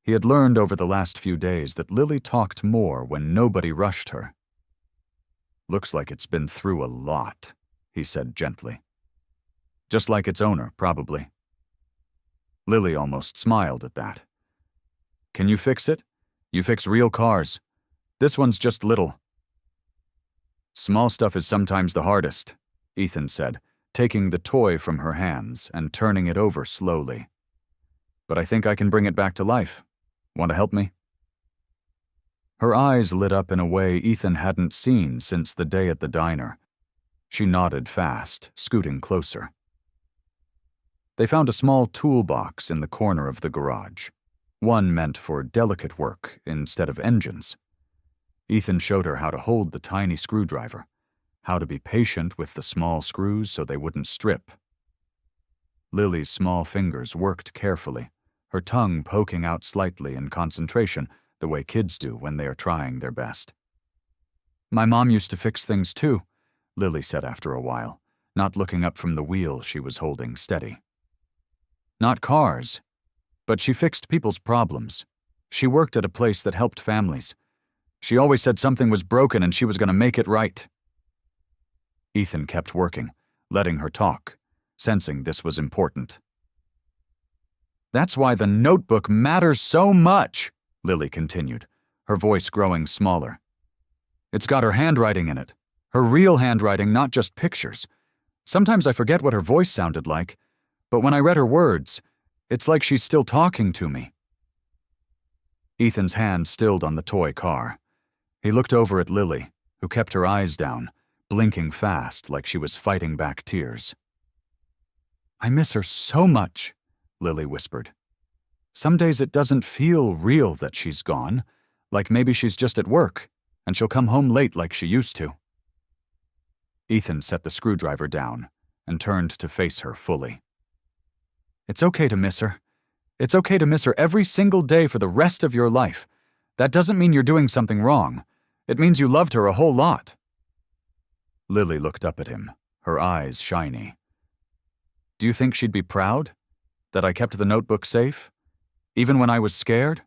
He had learned over the last few days that Lily talked more when nobody rushed her. "Looks like it's been through a lot," he said gently. "Just like its owner, probably." Lily almost smiled at that. "Can you fix it? You fix real cars. This one's just little." "Small stuff is sometimes the hardest," Ethan said, taking the toy from her hands and turning it over slowly. "But I think I can bring it back to life. Want to help me?" Her eyes lit up in a way Ethan hadn't seen since the day at the diner. She nodded fast, scooting closer. They found a small toolbox in the corner of the garage, one meant for delicate work instead of engines. Ethan showed her how to hold the tiny screwdriver, how to be patient with the small screws so they wouldn't strip. Lily's small fingers worked carefully, her tongue poking out slightly in concentration, the way kids do when they are trying their best. "My mom used to fix things too," Lily said after a while, not looking up from the wheel she was holding steady. "Not cars, but she fixed people's problems. She worked at a place that helped families. She always said something was broken and she was going to make it right." Ethan kept working, letting her talk, sensing this was important. "That's why the notebook matters so much," Lily continued, her voice growing smaller. "It's got her handwriting in it, her real handwriting, not just pictures. Sometimes I forget what her voice sounded like, but when I read her words, it's like she's still talking to me." Ethan's hand stilled on the toy car. He looked over at Lily, who kept her eyes down, blinking fast like she was fighting back tears. "I miss her so much," Lily whispered. "Some days it doesn't feel real that she's gone, like maybe she's just at work, and she'll come home late like she used to." Ethan set the screwdriver down and turned to face her fully. "It's okay to miss her. It's okay to miss her every single day for the rest of your life. That doesn't mean you're doing something wrong. It means you loved her a whole lot." Lily looked up at him, her eyes shiny. "Do you think she'd be proud? That I kept the notebook safe? Even when I was scared?"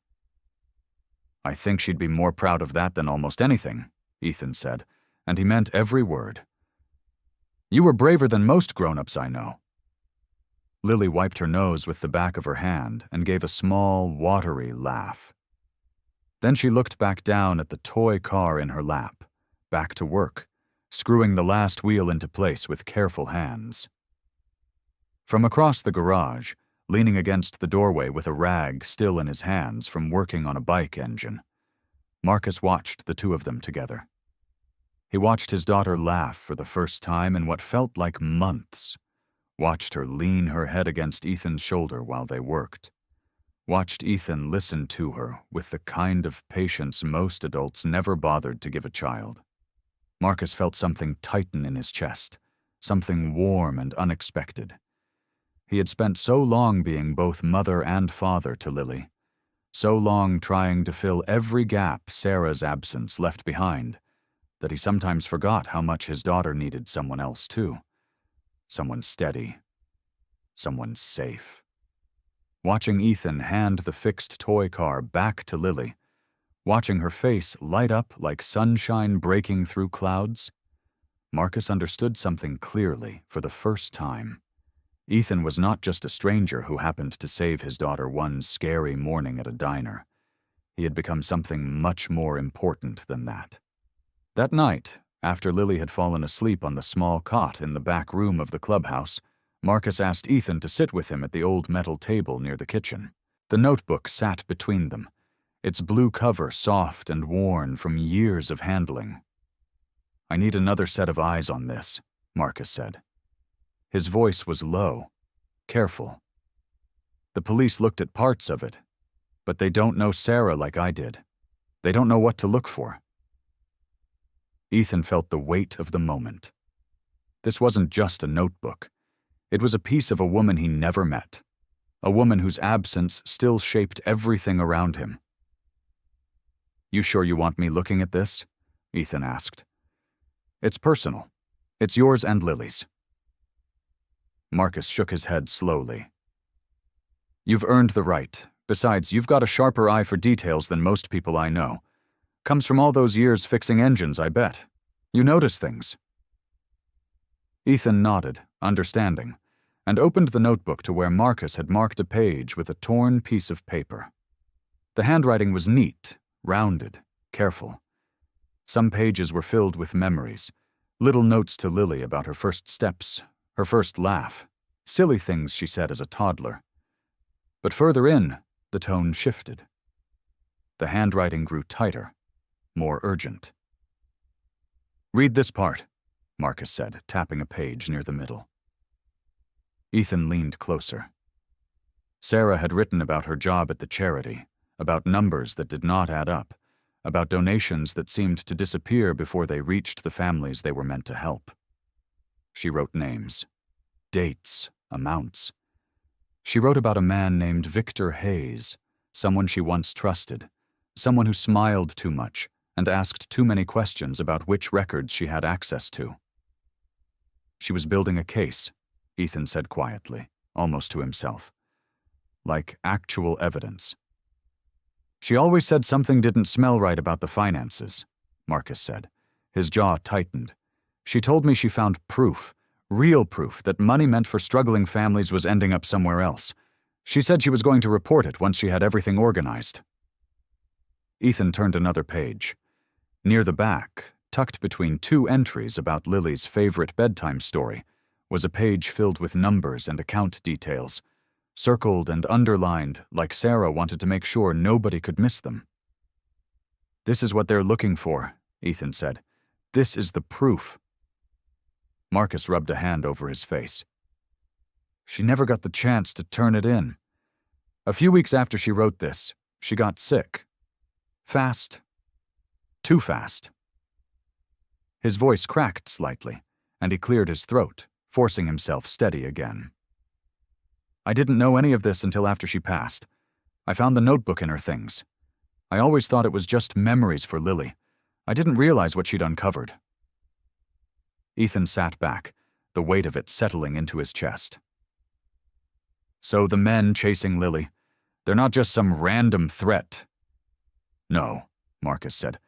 "I think she'd be more proud of that than almost anything," Ethan said, and he meant every word. "You were braver than most grown-ups I know." Lily wiped her nose with the back of her hand and gave a small, watery laugh. Then she looked back down at the toy car in her lap, back to work, screwing the last wheel into place with careful hands. From across the garage, leaning against the doorway with a rag still in his hands from working on a bike engine, Marcus watched the two of them together. He watched his daughter laugh for the first time in what felt like months, watched her lean her head against Ethan's shoulder while they worked, watched Ethan listen to her with the kind of patience most adults never bothered to give a child. Marcus felt something tighten in his chest, something warm and unexpected. He had spent so long being both mother and father to Lily, so long trying to fill every gap Sarah's absence left behind, that he sometimes forgot how much his daughter needed someone else too. Someone steady. Someone safe. Watching Ethan hand the fixed toy car back to Lily, watching her face light up like sunshine breaking through clouds, Marcus understood something clearly for the first time. Ethan was not just a stranger who happened to save his daughter one scary morning at a diner. He had become something much more important than that. That night, after Lily had fallen asleep on the small cot in the back room of the clubhouse, Marcus asked Ethan to sit with him at the old metal table near the kitchen. The notebook sat between them, its blue cover soft and worn from years of handling. "I need another set of eyes on this," Marcus said. His voice was low, careful. "The police looked at parts of it, but they don't know Sarah like I did. They don't know what to look for." Ethan felt the weight of the moment. This wasn't just a notebook. It was a piece of a woman he never met, a woman whose absence still shaped everything around him. "You sure you want me looking at this?" Ethan asked. "It's personal. It's yours and Lily's." Marcus shook his head slowly. "You've earned the right. Besides, you've got a sharper eye for details than most people I know. Comes from all those years fixing engines, I bet. You notice things." Ethan nodded, understanding, and opened the notebook to where Marcus had marked a page with a torn piece of paper. The handwriting was neat, rounded, careful. Some pages were filled with memories, little notes to Lily about her first steps, her first laugh, silly things she said as a toddler. But further in, the tone shifted. The handwriting grew tighter, more urgent. "Read this part," Marcus said, tapping a page near the middle. Ethan leaned closer. Sarah had written about her job at the charity, about numbers that did not add up, about donations that seemed to disappear before they reached the families they were meant to help. She wrote names, dates, amounts. She wrote about a man named Victor Hayes, someone she once trusted, someone who smiled too much and asked too many questions about which records she had access to. She was building a case, Ethan said quietly, almost to himself. Like actual evidence. "She always said something didn't smell right about the finances," Marcus said. His jaw tightened. "She told me she found proof, real proof, that money meant for struggling families was ending up somewhere else. She said she was going to report it once she had everything organized." Ethan turned another page. Near the back, tucked between two entries about Lily's favorite bedtime story, was a page filled with numbers and account details, circled and underlined like Sarah wanted to make sure nobody could miss them. "This is what they're looking for," Ethan said. "This is the proof." Marcus rubbed a hand over his face. "She never got the chance to turn it in. A few weeks after she wrote this, she got sick. Fast. Too fast." His voice cracked slightly, and he cleared his throat, forcing himself steady again. I didn't know any of this until after she passed. I found the notebook in her things. I always thought it was just memories for Lily. I didn't realize what she'd uncovered." Ethan sat back, the weight of it settling into his chest. "So the men chasing Lily, they're not just some random threat." "No," Marcus said.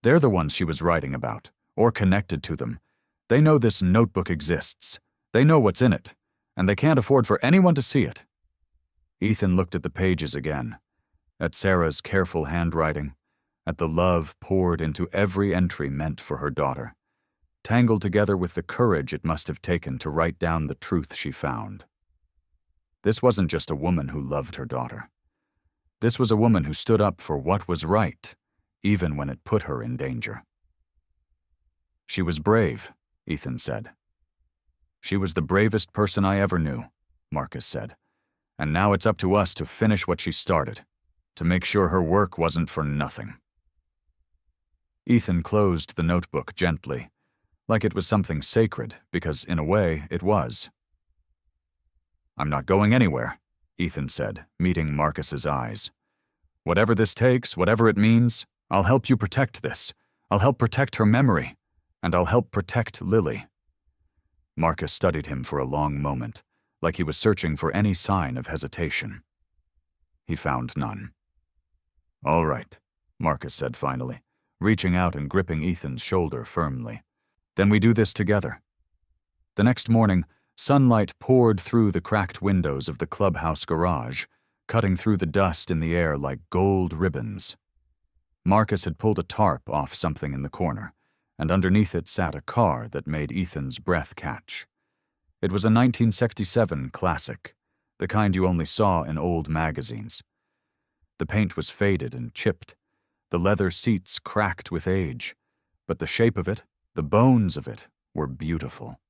"They're the ones she was writing about, or connected to them. They know this notebook exists. They know what's in it, and they can't afford for anyone to see it." Ethan looked at the pages again, at Sarah's careful handwriting, at the love poured into every entry meant for her daughter, tangled together with the courage it must have taken to write down the truth she found. This wasn't just a woman who loved her daughter. This was a woman who stood up for what was right, even when it put her in danger. "She was brave," Ethan said. "She was the bravest person I ever knew," Marcus said. "And now it's up to us to finish what she started, to make sure her work wasn't for nothing." Ethan closed the notebook gently, like it was something sacred, because in a way it was. "I'm not going anywhere," Ethan said, meeting Marcus's eyes. "Whatever this takes, whatever it means, I'll help you protect this. I'll help protect her memory, and I'll help protect Lily." Marcus studied him for a long moment, like he was searching for any sign of hesitation. He found none. "All right," Marcus said finally, reaching out and gripping Ethan's shoulder firmly. "Then we do this together." The next morning, sunlight poured through the cracked windows of the clubhouse garage, cutting through the dust in the air like gold ribbons. Marcus had pulled a tarp off something in the corner, and underneath it sat a car that made Ethan's breath catch. It was a 1967 classic, the kind you only saw in old magazines. The paint was faded and chipped, the leather seats cracked with age, but the shape of it, the bones of it, were beautiful.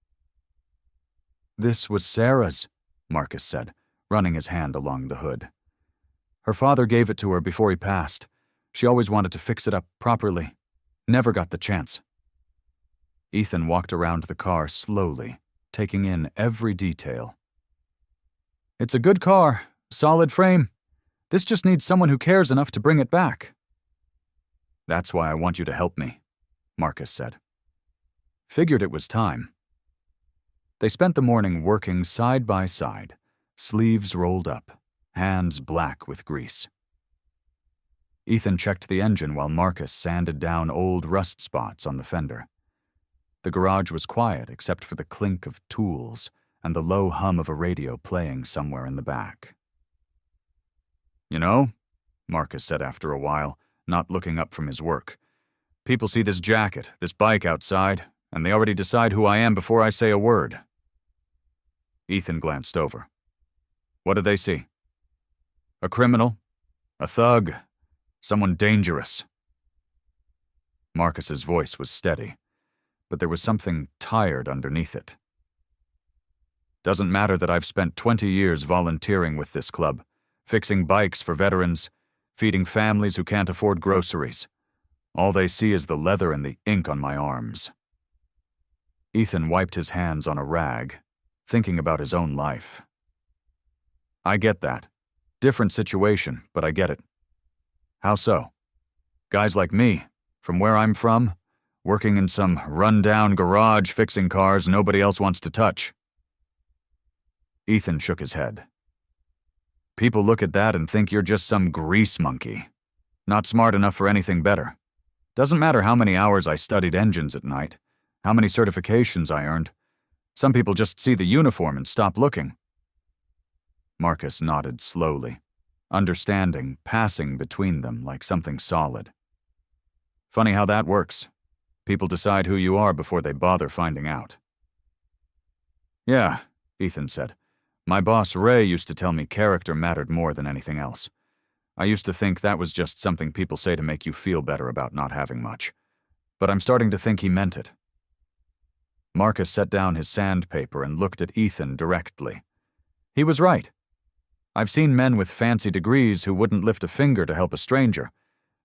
"This was Sarah's," Marcus said, running his hand along the hood. "Her father gave it to her before he passed. She always wanted to fix it up properly. Never got the chance." Ethan walked around the car slowly, taking in every detail. "It's a good car, solid frame. This just needs someone who cares enough to bring it back." "That's why I want you to help me," Marcus said. Figured it was time. They spent the morning working side by side, sleeves rolled up, hands black with grease. Ethan checked the engine while Marcus sanded down old rust spots on the fender. The garage was quiet except for the clink of tools and the low hum of a radio playing somewhere in the back. "You know," Marcus said after a while, not looking up from his work, "people see this jacket, this bike outside, and they already decide who I am before I say a word." Ethan glanced over. "What do they see?" "A criminal, a thug, someone dangerous." Marcus's voice was steady, but there was something tired underneath it. "Doesn't matter that I've spent 20 years volunteering with this club, fixing bikes for veterans, feeding families who can't afford groceries. All they see is the leather and the ink on my arms." Ethan wiped his hands on a rag, thinking about his own life. "I get that. Different situation, but I get it." "How so?" "Guys like me, from where I'm from, working in some run-down garage fixing cars nobody else wants to touch." Ethan shook his head. "People look at that and think you're just some grease monkey. Not smart enough for anything better. Doesn't matter how many hours I studied engines at night, how many certifications I earned. Some people just see the uniform and stop looking." Marcus nodded slowly, understanding passing between them like something solid. "Funny how that works. People decide who you are before they bother finding out." "Yeah," Ethan said. "My boss Ray used to tell me character mattered more than anything else. I used to think that was just something people say to make you feel better about not having much. But I'm starting to think he meant it." Marcus set down his sandpaper and looked at Ethan directly. He was right. I've seen men with fancy degrees who wouldn't lift a finger to help a stranger,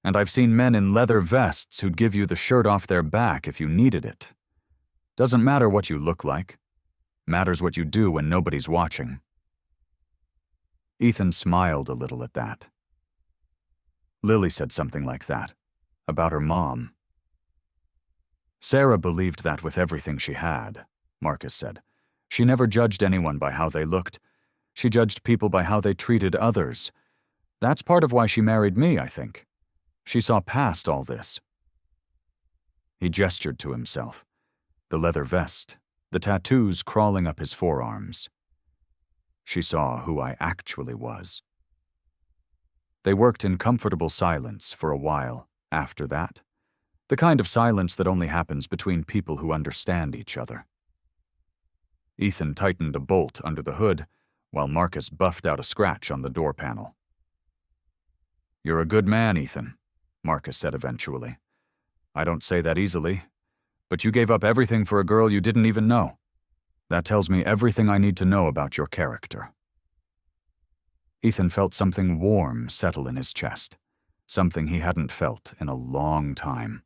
and I've seen men in leather vests who'd give you the shirt off their back if you needed it. Doesn't matter what you look like. Matters what you do when nobody's watching. Ethan smiled a little at that. Lily said something like that, about her mom. Sarah believed that with everything she had, Marcus said. She never judged anyone by how they looked. She judged people by how they treated others. That's part of why she married me, I think. She saw past all this. He gestured to himself. The leather vest, the tattoos crawling up his forearms. She saw who I actually was. They worked in comfortable silence for a while after that, the kind of silence that only happens between people who understand each other. Ethan tightened a bolt under the hood, while Marcus buffed out a scratch on the door panel. "You're a good man, Ethan," Marcus said eventually. "I don't say that easily, but you gave up everything for a girl you didn't even know. That tells me everything I need to know about your character." Ethan felt something warm settle in his chest, something he hadn't felt in a long time.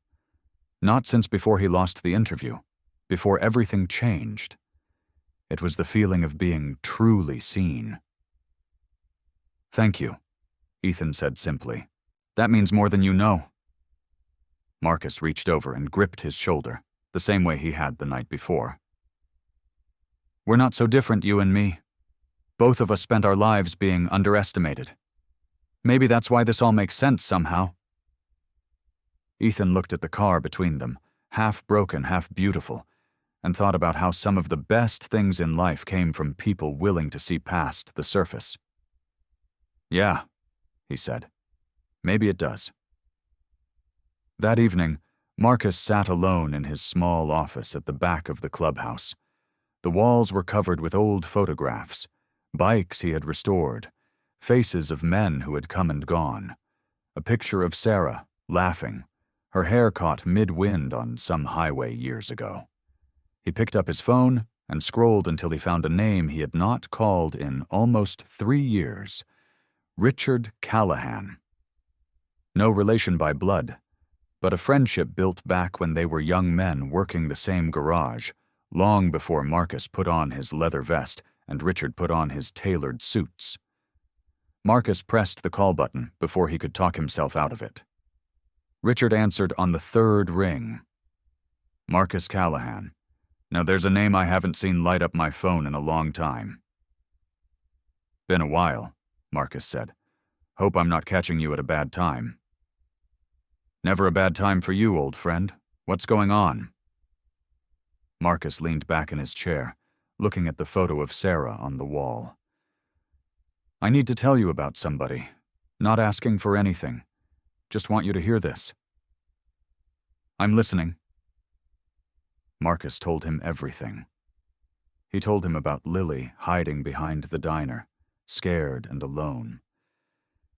Not since before he lost the interview, before everything changed. It was the feeling of being truly seen. "Thank you," Ethan said simply. "That means more than you know." Marcus reached over and gripped his shoulder, the same way he had the night before. "We're not so different, you and me. Both of us spent our lives being underestimated. Maybe that's why this all makes sense somehow." Ethan looked at the car between them, half broken, half beautiful, and thought about how some of the best things in life came from people willing to see past the surface. "Yeah," he said. "Maybe it does." That evening, Marcus sat alone in his small office at the back of the clubhouse. The walls were covered with old photographs, bikes he had restored, faces of men who had come and gone, a picture of Sarah, laughing, her hair caught mid-wind on some highway years ago. He picked up his phone and scrolled until he found a name he had not called in almost 3 years. Richard Callahan. No relation by blood, but a friendship built back when they were young men working the same garage, long before Marcus put on his leather vest and Richard put on his tailored suits. Marcus pressed the call button before he could talk himself out of it. Richard answered on the 3rd ring. "Marcus Callahan. Now there's a name I haven't seen light up my phone in a long time." "Been a while," Marcus said. "Hope I'm not catching you at a bad time." "Never a bad time for you, old friend. What's going on?" Marcus leaned back in his chair, looking at the photo of Sarah on the wall. "I need to tell you about somebody. Not asking for anything. Just want you to hear this." "I'm listening." Marcus told him everything. He told him about Lily hiding behind the diner, scared and alone.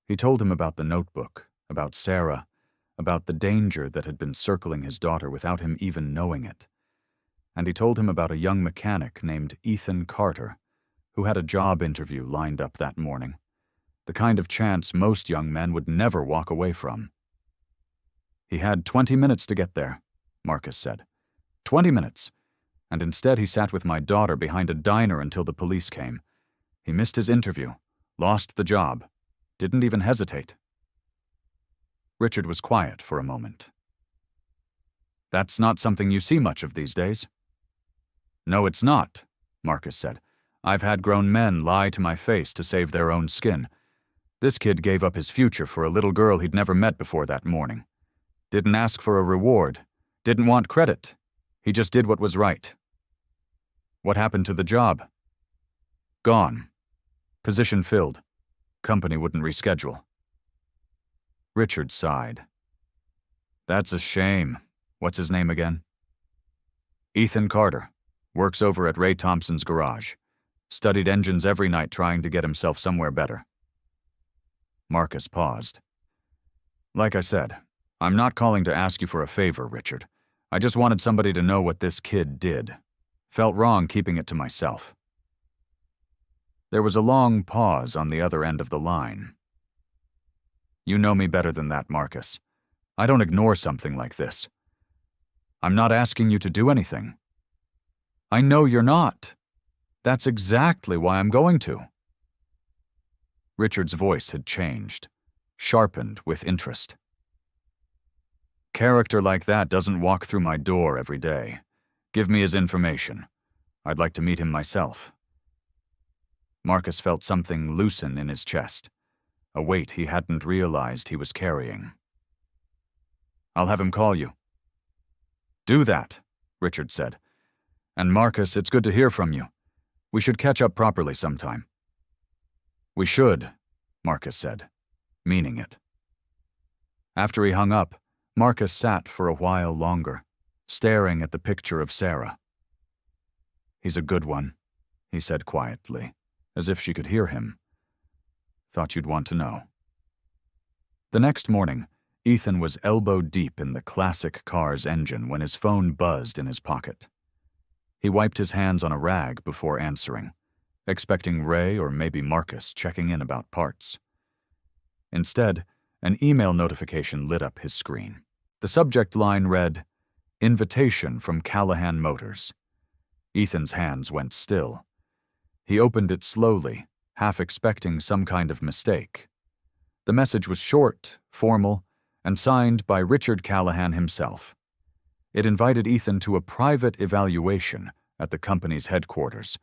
He told him about the notebook, about Sarah, about the danger that had been circling his daughter without him even knowing it. And he told him about a young mechanic named Ethan Carter, who had a job interview lined up that morning, the kind of chance most young men would never walk away from. "He had 20 minutes to get there," Marcus said. 20 minutes, and instead he sat with my daughter behind a diner until the police came. He missed his interview, lost the job, didn't even hesitate. Richard was quiet for a moment. "That's not something you see much of these days." "No, it's not," Marcus said. "I've had grown men lie to my face to save their own skin. This kid gave up his future for a little girl he'd never met before that morning. Didn't ask for a reward, didn't want credit. He just did what was right." "What happened to the job?" "Gone. Position filled. Company wouldn't reschedule." Richard sighed. "That's a shame. What's his name again?" "Ethan Carter. Works over at Ray Thompson's garage. Studied engines every night trying to get himself somewhere better." Marcus paused. "Like I said, I'm not calling to ask you for a favor, Richard. I just wanted somebody to know what this kid did. Felt wrong keeping it to myself." There was a long pause on the other end of the line. "You know me better than that, Marcus. I don't ignore something like this. I'm not asking you to do anything." "I know you're not. That's exactly why I'm going to." Richard's voice had changed, sharpened with interest. Character like that doesn't walk through my door every day. Give me his information. I'd like to meet him myself. Marcus felt something loosen in his chest, a weight he hadn't realized he was carrying. I'll have him call you. Do that, Richard said. And Marcus, it's good to hear from you. We should catch up properly sometime. We should, Marcus said, meaning it. After he hung up, Marcus sat for a while longer, staring at the picture of Sarah. He's a good one, he said quietly, as if she could hear him. Thought you'd want to know. The next morning, Ethan was elbow-deep in the classic car's engine when his phone buzzed in his pocket. He wiped his hands on a rag before answering, expecting Ray or maybe Marcus checking in about parts. Instead, an email notification lit up his screen. The subject line read, "Invitation from Callahan Motors." Ethan's hands went still. He opened it slowly, half expecting some kind of mistake. The message was short, formal, and signed by Richard Callahan himself. It invited Ethan to a private evaluation at the company's headquarters,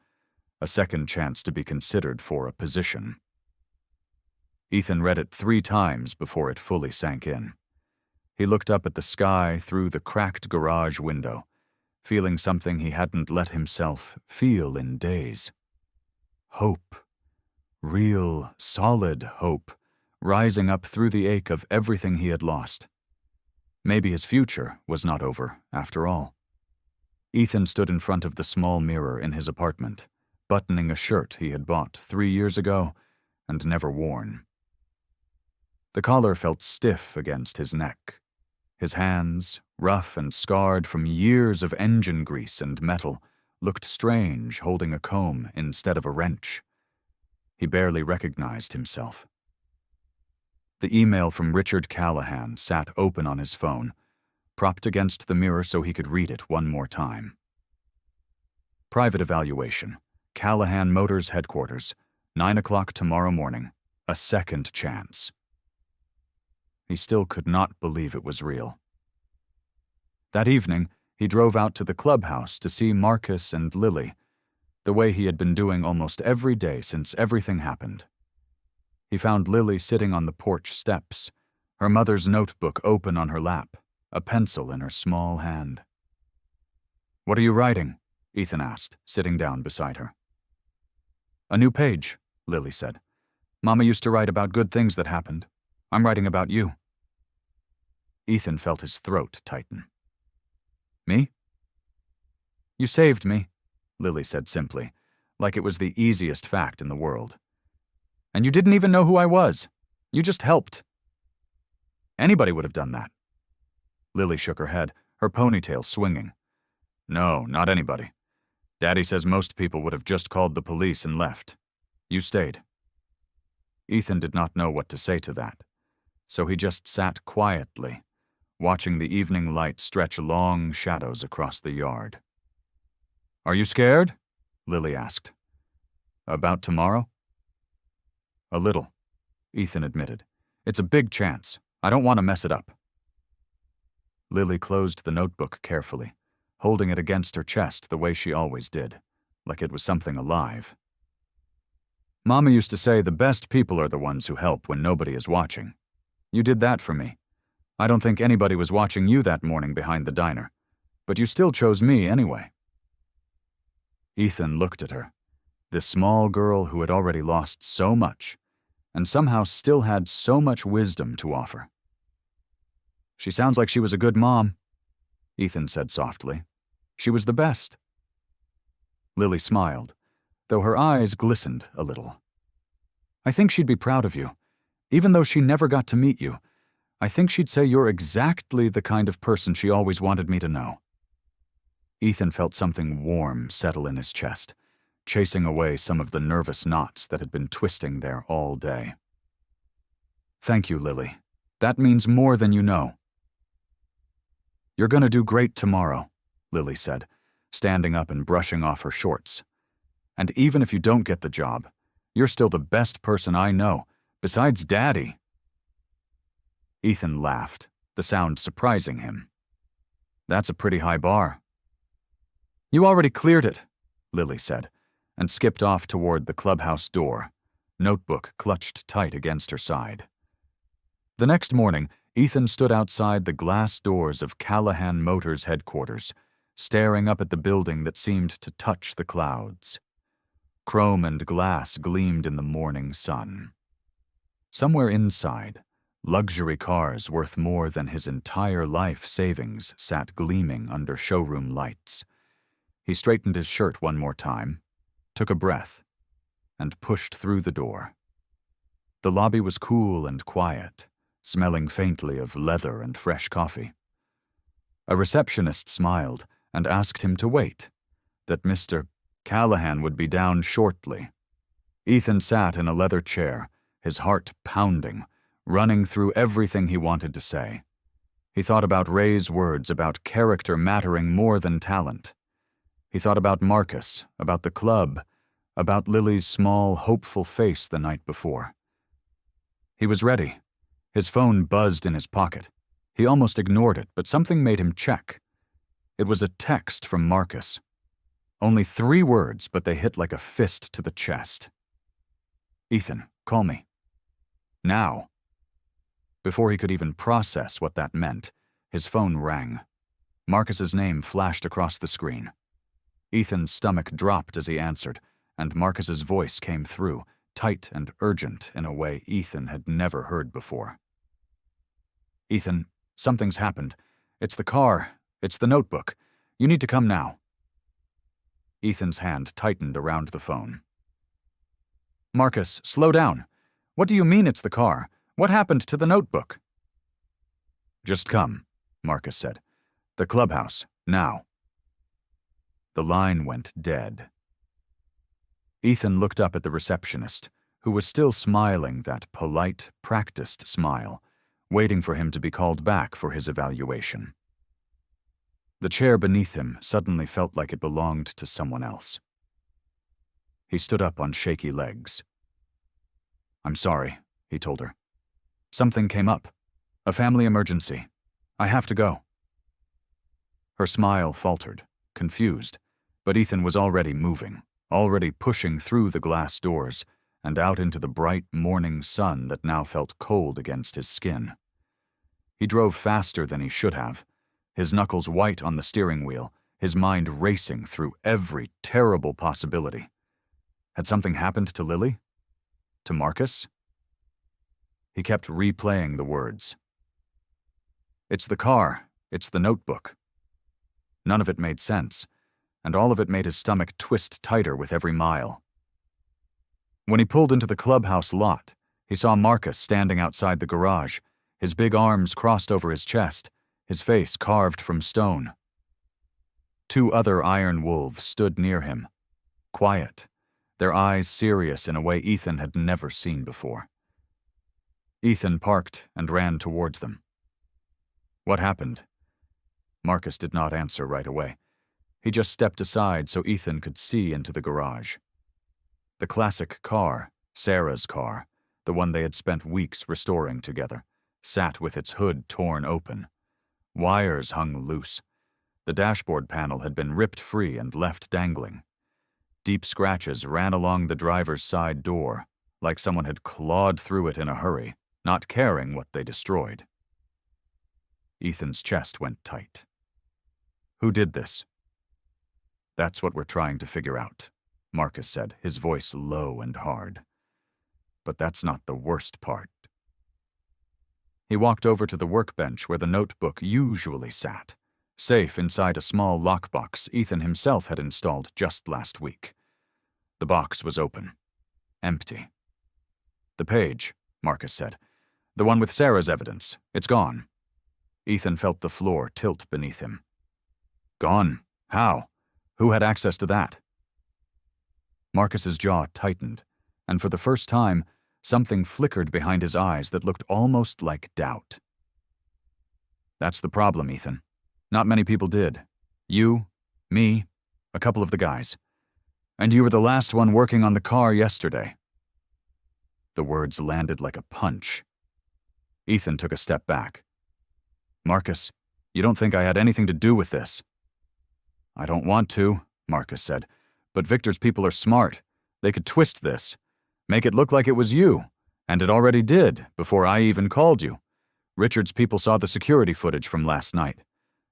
a second chance to be considered for a position. Ethan read it 3 times before it fully sank in. He looked up at the sky through the cracked garage window, feeling something he hadn't let himself feel in days. Hope. Real, solid hope, rising up through the ache of everything he had lost. Maybe his future was not over, after all. Ethan stood in front of the small mirror in his apartment, buttoning a shirt he had bought 3 years ago and never worn. The collar felt stiff against his neck. His hands, rough and scarred from years of engine grease and metal, looked strange holding a comb instead of a wrench. He barely recognized himself. The email from Richard Callahan sat open on his phone, propped against the mirror so he could read it one more time. Private evaluation. Callahan Motors headquarters. 9 o'clock tomorrow morning. A second chance. He still could not believe it was real. That evening, he drove out to the clubhouse to see Marcus and Lily, the way he had been doing almost every day since everything happened. He found Lily sitting on the porch steps, her mother's notebook open on her lap, a pencil in her small hand. "What are you writing?" Ethan asked, sitting down beside her. "A new page," Lily said. "Mama used to write about good things that happened. I'm writing about you." Ethan felt his throat tighten. "Me?" "You saved me," Lily said simply, like it was the easiest fact in the world. "And you didn't even know who I was. You just helped." "Anybody would have done that." Lily shook her head, her ponytail swinging. "No, not anybody. Daddy says most people would have just called the police and left. You stayed." Ethan did not know what to say to that, so he just sat quietly, watching the evening light stretch long shadows across the yard. "Are you scared?" Lily asked. "About tomorrow?" "A little," Ethan admitted. "It's a big chance. I don't want to mess it up." Lily closed the notebook carefully, holding it against her chest the way she always did, like it was something alive. "Mama used to say the best people are the ones who help when nobody is watching. You did that for me. I don't think anybody was watching you that morning behind the diner, but you still chose me anyway." Ethan looked at her, this small girl who had already lost so much, and somehow still had so much wisdom to offer. "She sounds like she was a good mom," Ethan said softly. "She was the best." Lily smiled, though her eyes glistened a little. "I think she'd be proud of you. Even though she never got to meet you, I think she'd say you're exactly the kind of person she always wanted me to know." Ethan felt something warm settle in his chest, chasing away some of the nervous knots that had been twisting there all day. "Thank you, Lily. That means more than you know." "You're going to do great tomorrow," Lily said, standing up and brushing off her shorts. "And even if you don't get the job, you're still the best person I know, Besides Daddy. Ethan laughed, the sound surprising him. That's a pretty high bar. You already cleared it, Lily said, and skipped off toward the clubhouse door, notebook clutched tight against her side. The next morning, Ethan stood outside the glass doors of Callahan Motors headquarters, staring up at the building that seemed to touch the clouds. Chrome and glass gleamed in the morning sun. Somewhere inside, luxury cars worth more than his entire life savings sat gleaming under showroom lights. He straightened his shirt one more time, took a breath, and pushed through the door. The lobby was cool and quiet, smelling faintly of leather and fresh coffee. A receptionist smiled and asked him to wait, that Mr. Callahan would be down shortly. Ethan sat in a leather chair, his heart pounding, running through everything he wanted to say. He thought about Ray's words about character mattering more than talent. He thought about Marcus, about the club, about Lily's small, hopeful face the night before. He was ready. His phone buzzed in his pocket. He almost ignored it, but something made him check. It was a text from Marcus. Only 3 words, but they hit like a fist to the chest. Ethan, call me. Now. Before he could even process what that meant, his phone rang. Marcus's name flashed across the screen. Ethan's stomach dropped as he answered, and Marcus's voice came through, tight and urgent in a way Ethan had never heard before. Ethan, something's happened. It's the car. It's the notebook. You need to come now. Ethan's hand tightened around the phone. Marcus, slow down. What do you mean it's the car? What happened to the notebook? Just come, Marcus said. The clubhouse, now. The line went dead. Ethan looked up at the receptionist, who was still smiling that polite, practiced smile, waiting for him to be called back for his evaluation. The chair beneath him suddenly felt like it belonged to someone else. He stood up on shaky legs. I'm sorry, he told her. Something came up. A family emergency. I have to go. Her smile faltered, confused, but Ethan was already moving, already pushing through the glass doors and out into the bright morning sun that now felt cold against his skin. He drove faster than he should have, his knuckles white on the steering wheel, his mind racing through every terrible possibility. Had something happened to Lily? To Marcus? He kept replaying the words. It's the car. It's the notebook. None of it made sense, and all of it made his stomach twist tighter with every mile. When he pulled into the clubhouse lot, he saw Marcus standing outside the garage, his big arms crossed over his chest, his face carved from stone. 2 other iron wolves stood near him, quiet, their eyes serious in a way Ethan had never seen before. Ethan parked and ran towards them. What happened? Marcus did not answer right away. He just stepped aside so Ethan could see into the garage. The classic car, Sarah's car, the one they had spent weeks restoring together, sat with its hood torn open. Wires hung loose. The dashboard panel had been ripped free and left dangling. Deep scratches ran along the driver's side door, like someone had clawed through it in a hurry, not caring what they destroyed. Ethan's chest went tight. Who did this? That's what we're trying to figure out, Marcus said, his voice low and hard. But that's not the worst part. He walked over to the workbench where the notebook usually sat, safe inside a small lockbox Ethan himself had installed just last week. The box was open. Empty. The page, Marcus said. The one with Sarah's evidence. It's gone. Ethan felt the floor tilt beneath him. Gone? How? Who had access to that? Marcus's jaw tightened, and for the first time, something flickered behind his eyes that looked almost like doubt. That's the problem, Ethan. Not many people did. You, me, a couple of the guys. And you were the last one working on the car yesterday. The words landed like a punch. Ethan took a step back. "Marcus, you don't think I had anything to do with this?" "I don't want to," Marcus said, "but Victor's people are smart. They could twist this, make it look like it was you, and it already did, before I even called you. Richard's people saw the security footage from last night.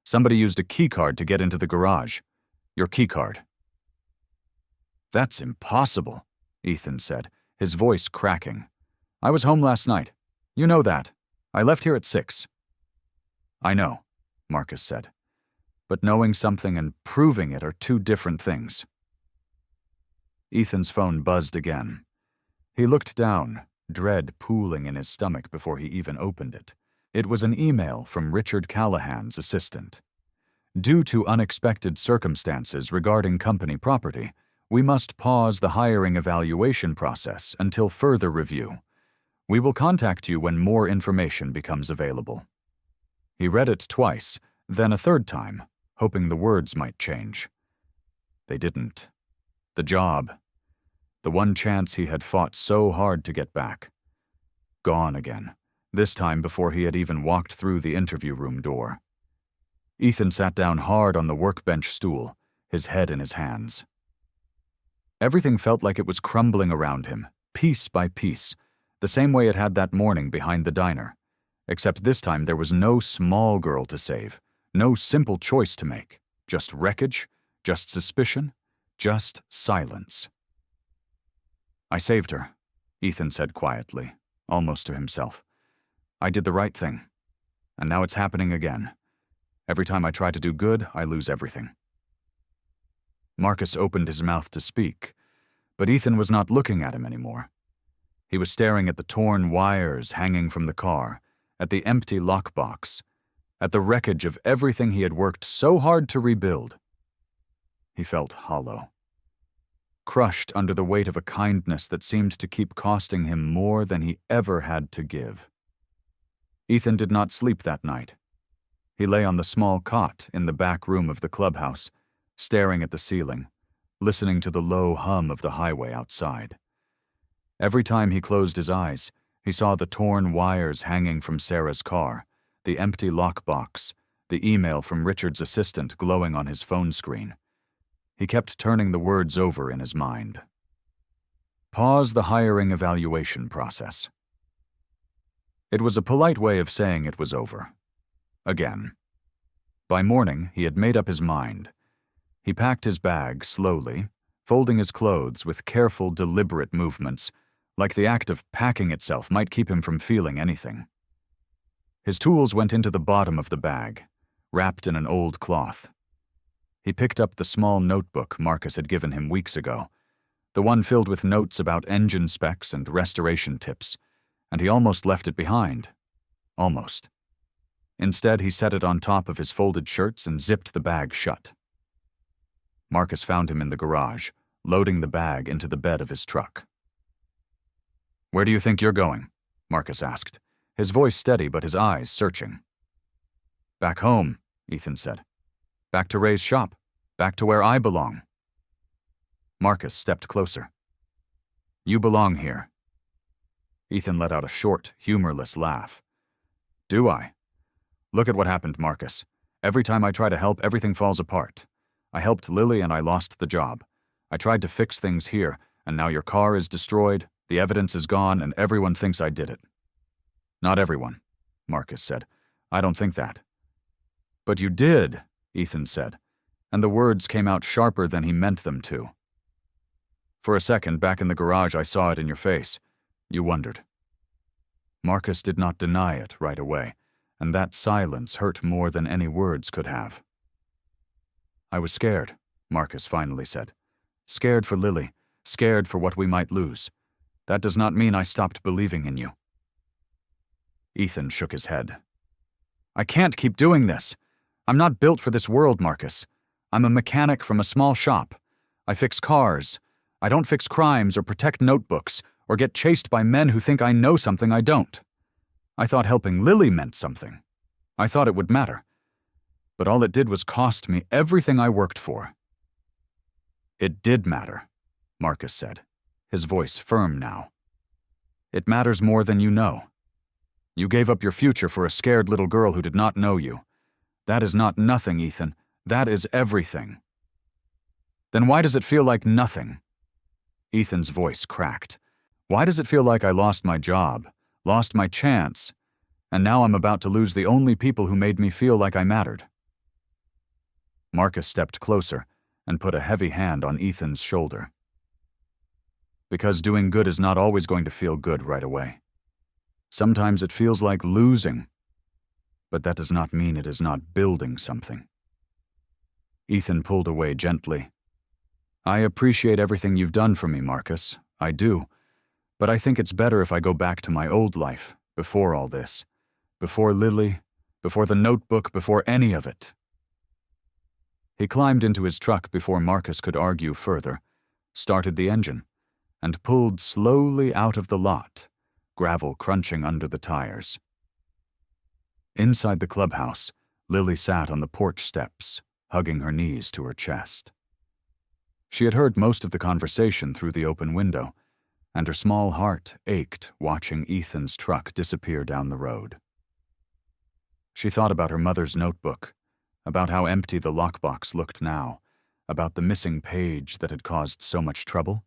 Somebody used a keycard to get into the garage. Your keycard." "That's impossible," Ethan said, his voice cracking. "I was home last night. You know that. I left here at 6. "I know," Marcus said. "But knowing something and proving it are two different things." Ethan's phone buzzed again. He looked down, dread pooling in his stomach before he even opened it. It was an email from Richard Callahan's assistant. "Due to unexpected circumstances regarding company property, we must pause the hiring evaluation process until further review. We will contact you when more information becomes available." He read it twice, then a third time, hoping the words might change. They didn't. The job, the one chance he had fought so hard to get back, gone again, this time before he had even walked through the interview room door. Ethan sat down hard on the workbench stool, his head in his hands. Everything felt like it was crumbling around him, piece by piece, the same way it had that morning behind the diner. Except this time there was no small girl to save, no simple choice to make, just wreckage, just suspicion, just silence. "I saved her," Ethan said quietly, almost to himself. "I did the right thing. And now it's happening again. Every time I try to do good, I lose everything." Marcus opened his mouth to speak, but Ethan was not looking at him anymore. He was staring at the torn wires hanging from the car, at the empty lockbox, at the wreckage of everything he had worked so hard to rebuild. He felt hollow, crushed under the weight of a kindness that seemed to keep costing him more than he ever had to give. Ethan did not sleep that night. He lay on the small cot in the back room of the clubhouse, staring at the ceiling, listening to the low hum of the highway outside. Every time he closed his eyes, he saw the torn wires hanging from Sarah's car, the empty lockbox, the email from Richard's assistant glowing on his phone screen. He kept turning the words over in his mind. Pause the hiring evaluation process. It was a polite way of saying it was over. Again. By morning, he had made up his mind. He packed his bag slowly, folding his clothes with careful, deliberate movements, like the act of packing itself might keep him from feeling anything. His tools went into the bottom of the bag, wrapped in an old cloth. He picked up the small notebook Marcus had given him weeks ago, the one filled with notes about engine specs and restoration tips, and he almost left it behind. Almost. Instead, he set it on top of his folded shirts and zipped the bag shut. Marcus found him in the garage, loading the bag into the bed of his truck. "Where do you think you're going?" Marcus asked, his voice steady but his eyes searching. "Back home," Ethan said. "Back to Ray's shop. Back to where I belong." Marcus stepped closer. "You belong here." Ethan let out a short, humorless laugh. "Do I? Look at what happened, Marcus. Every time I try to help, everything falls apart. I helped Lily and I lost the job. I tried to fix things here, and now your car is destroyed, the evidence is gone, and everyone thinks I did it." "Not everyone," Marcus said. "I don't think that." "But you did," Ethan said, and the words came out sharper than he meant them to. "For a second, back in the garage, I saw it in your face. You wondered." Marcus did not deny it right away, and that silence hurt more than any words could have. "I was scared," Marcus finally said. "Scared for Lily, scared for what we might lose. That does not mean I stopped believing in you." Ethan shook his head. "I can't keep doing this. I'm not built for this world, Marcus. I'm a mechanic from a small shop. I fix cars. I don't fix crimes or protect notebooks or get chased by men who think I know something I don't. I thought helping Lily meant something. I thought it would matter. But all it did was cost me everything I worked for." "It did matter," Marcus said, his voice firm now. It matters more than you know. You gave up your future for a scared little girl who did not know you. That is not nothing, Ethan. That is everything. Then why does it feel like nothing? Ethan's voice cracked. Why does it feel like I lost my job, lost my chance, and now I'm about to lose the only people who made me feel like I mattered? Marcus stepped closer and put a heavy hand on Ethan's shoulder. Because doing good is not always going to feel good right away. Sometimes it feels like losing, but that does not mean it is not building something. Ethan pulled away gently. I appreciate everything you've done for me, Marcus. I do. But I think it's better if I go back to my old life, before all this. Before Lily, before the notebook, before any of it. He climbed into his truck before Marcus could argue further, started the engine, and pulled slowly out of the lot, gravel crunching under the tires. Inside the clubhouse, Lily sat on the porch steps, hugging her knees to her chest. She had heard most of the conversation through the open window, and her small heart ached watching Ethan's truck disappear down the road. She thought about her mother's notebook, about how empty the lockbox looked now, about the missing page that had caused so much trouble.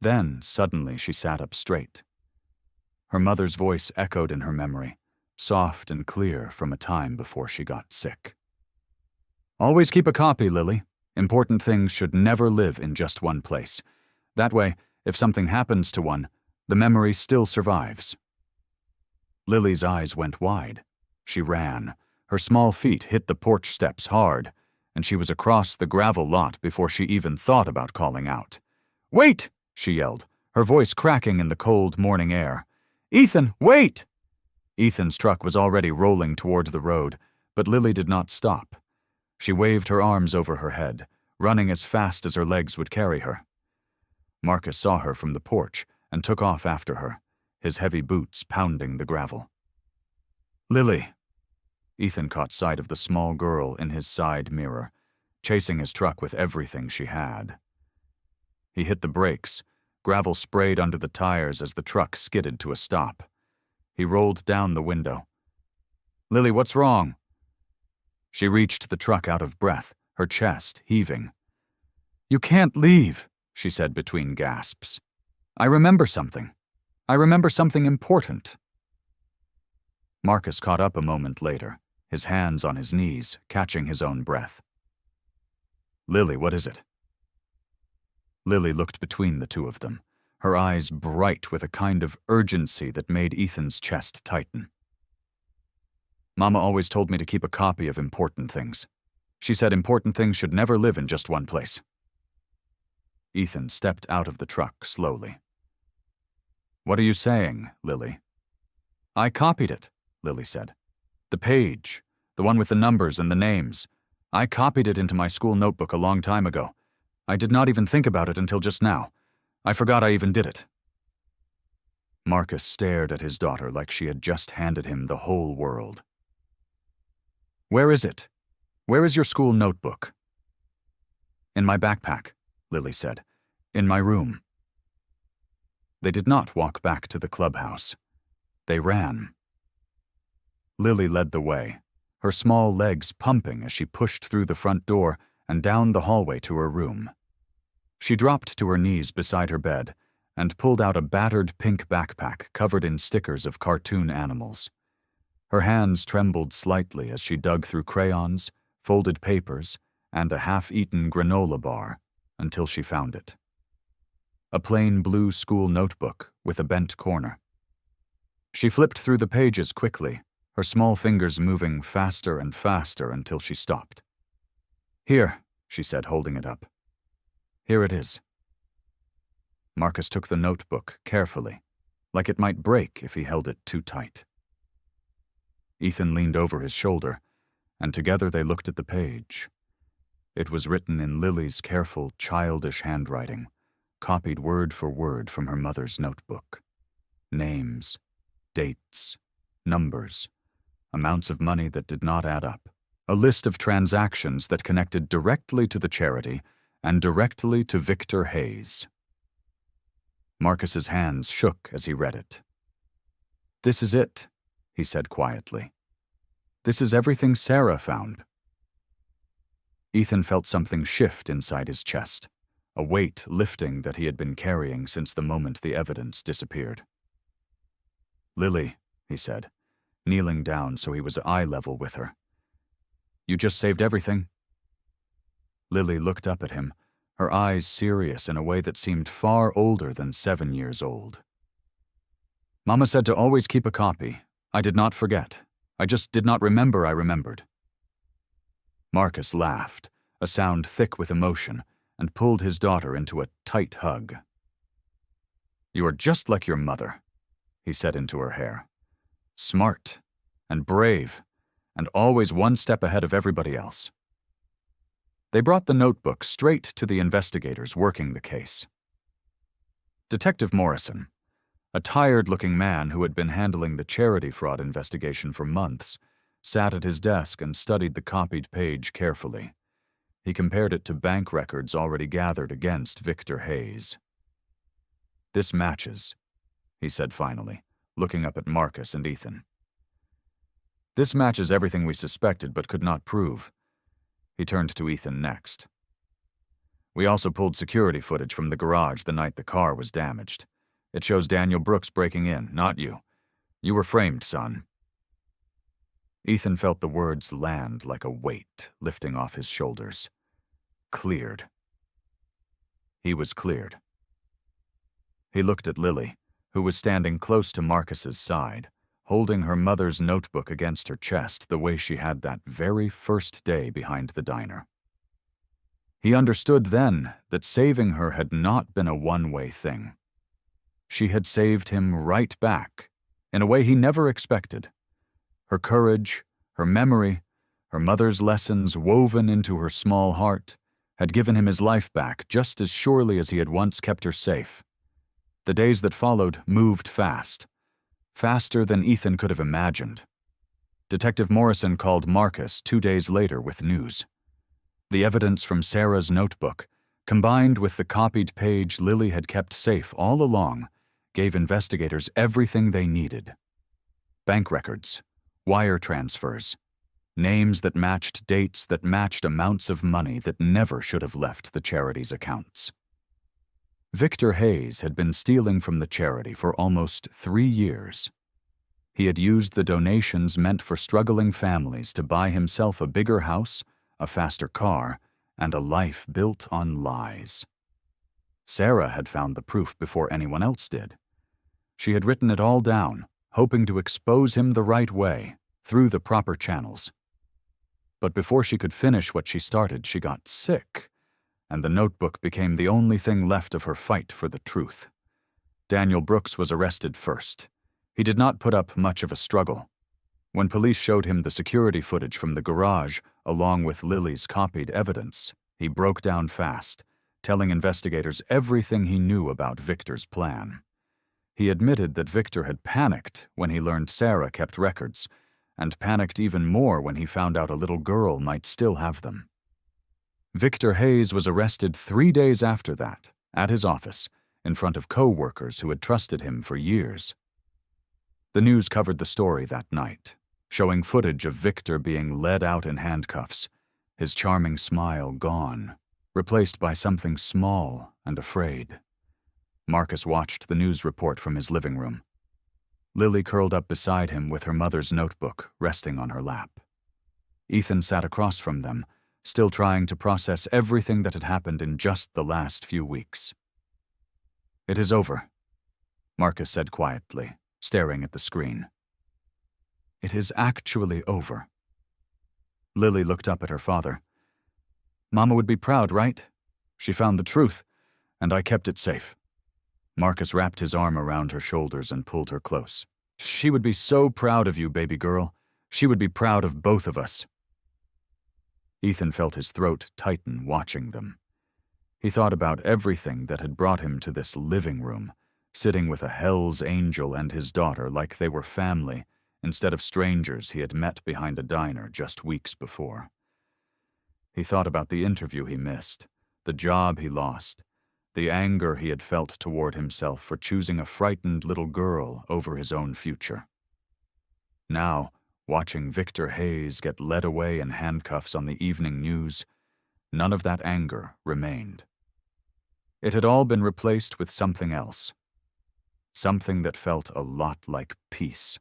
Then, suddenly, she sat up straight. Her mother's voice echoed in her memory, soft and clear from a time before she got sick. Always keep a copy, Lily. Important things should never live in just one place. That way, if something happens to one, the memory still survives. Lily's eyes went wide. She ran. Her small feet hit the porch steps hard, and she was across the gravel lot before she even thought about calling out. Wait! She yelled, her voice cracking in the cold morning air. Ethan, wait! Ethan's truck was already rolling toward the road, but Lily did not stop. She waved her arms over her head, running as fast as her legs would carry her. Marcus saw her from the porch and took off after her, his heavy boots pounding the gravel. Lily! Ethan caught sight of the small girl in his side mirror, chasing his truck with everything she had. He hit the brakes. Gravel sprayed under the tires as the truck skidded to a stop. He rolled down the window. Lily, what's wrong? She reached the truck out of breath, her chest heaving. You can't leave, she said between gasps. I remember something. I remember something important. Marcus caught up a moment later, his hands on his knees, catching his own breath. Lily, what is it? Lily looked between the two of them, her eyes bright with a kind of urgency that made Ethan's chest tighten. Mama always told me to keep a copy of important things. She said important things should never live in just one place. Ethan stepped out of the truck slowly. What are you saying, Lily? I copied it, Lily said. The page, the one with the numbers and the names. I copied it into my school notebook a long time ago. I did not even think about it until just now. I forgot I even did it. Marcus stared at his daughter like she had just handed him the whole world. Where is it? Where is your school notebook? In my backpack, Lily said. In my room. They did not walk back to the clubhouse. They ran. Lily led the way, her small legs pumping as she pushed through the front door and down the hallway to her room. She dropped to her knees beside her bed and pulled out a battered pink backpack covered in stickers of cartoon animals. Her hands trembled slightly as she dug through crayons, folded papers, and a half-eaten granola bar until she found it. A plain blue school notebook with a bent corner. She flipped through the pages quickly, her small fingers moving faster and faster until she stopped. Here, she said, holding it up. Here it is. Marcus took the notebook carefully, like it might break if he held it too tight. Ethan leaned over his shoulder, and together they looked at the page. It was written in Lily's careful, childish handwriting, copied word for word from her mother's notebook. Names, dates, numbers, amounts of money that did not add up, a list of transactions that connected directly to the charity and directly to Victor Hayes. Marcus's hands shook as he read it. "This is it," he said quietly. "This is everything Sarah found." Ethan felt something shift inside his chest, a weight lifting that he had been carrying since the moment the evidence disappeared. "Lily," he said, kneeling down so he was eye level with her. "You just saved everything?" Lily looked up at him, her eyes serious in a way that seemed far older than 7 years old. "Mama said to always keep a copy. I did not forget. I just did not remember I remembered." Marcus laughed, a sound thick with emotion, and pulled his daughter into a tight hug. "You are just like your mother," he said into her hair. "Smart and brave and always one step ahead of everybody else." They brought the notebook straight to the investigators working the case. Detective Morrison, a tired-looking man who had been handling the charity fraud investigation for months, sat at his desk and studied the copied page carefully. He compared it to bank records already gathered against Victor Hayes. "This matches," he said finally, looking up at Marcus and Ethan. "This matches everything we suspected but could not prove." He turned to Ethan next. "We also pulled security footage from the garage the night the car was damaged. It shows Daniel Brooks breaking in, not you. You were framed, son." Ethan felt the words land like a weight lifting off his shoulders. Cleared. He was cleared. He looked at Lily, who was standing close to Marcus's side, holding her mother's notebook against her chest the way she had that very first day behind the diner. He understood then that saving her had not been a one-way thing. She had saved him right back, in a way he never expected. Her courage, her memory, her mother's lessons woven into her small heart, had given him his life back just as surely as he had once kept her safe. The days that followed moved fast. Faster than Ethan could have imagined. Detective Morrison called Marcus 2 days later with news. The evidence from Sarah's notebook, combined with the copied page Lily had kept safe all along, gave investigators everything they needed. Bank records, wire transfers, names that matched dates that matched amounts of money that never should have left the charity's accounts. Victor Hayes had been stealing from the charity for almost 3 years. He had used the donations meant for struggling families to buy himself a bigger house, a faster car, and a life built on lies. Sarah had found the proof before anyone else did. She had written it all down, hoping to expose him the right way, through the proper channels. But before she could finish what she started, she got sick, and the notebook became the only thing left of her fight for the truth. Daniel Brooks was arrested first. He did not put up much of a struggle. When police showed him the security footage from the garage, along with Lily's copied evidence, he broke down fast, telling investigators everything he knew about Victor's plan. He admitted that Victor had panicked when he learned Sarah kept records, and panicked even more when he found out a little girl might still have them. Victor Hayes was arrested 3 days after that, at his office, in front of co-workers who had trusted him for years. The news covered the story that night, showing footage of Victor being led out in handcuffs, his charming smile gone, replaced by something small and afraid. Marcus watched the news report from his living room. Lily curled up beside him with her mother's notebook resting on her lap. Ethan sat across from them, still trying to process everything that had happened in just the last few weeks. "It is over," Marcus said quietly, staring at the screen. "It is actually over." Lily looked up at her father. "Mama would be proud, right? She found the truth, and I kept it safe." Marcus wrapped his arm around her shoulders and pulled her close. "She would be so proud of you, baby girl. She would be proud of both of us." Ethan felt his throat tighten watching them. He thought about everything that had brought him to this living room, sitting with a Hell's Angel and his daughter like they were family, instead of strangers he had met behind a diner just weeks before. He thought about the interview he missed, the job he lost, the anger he had felt toward himself for choosing a frightened little girl over his own future. Now, watching Victor Hayes get led away in handcuffs on the evening news, none of that anger remained. It had all been replaced with something else. Something that felt a lot like peace.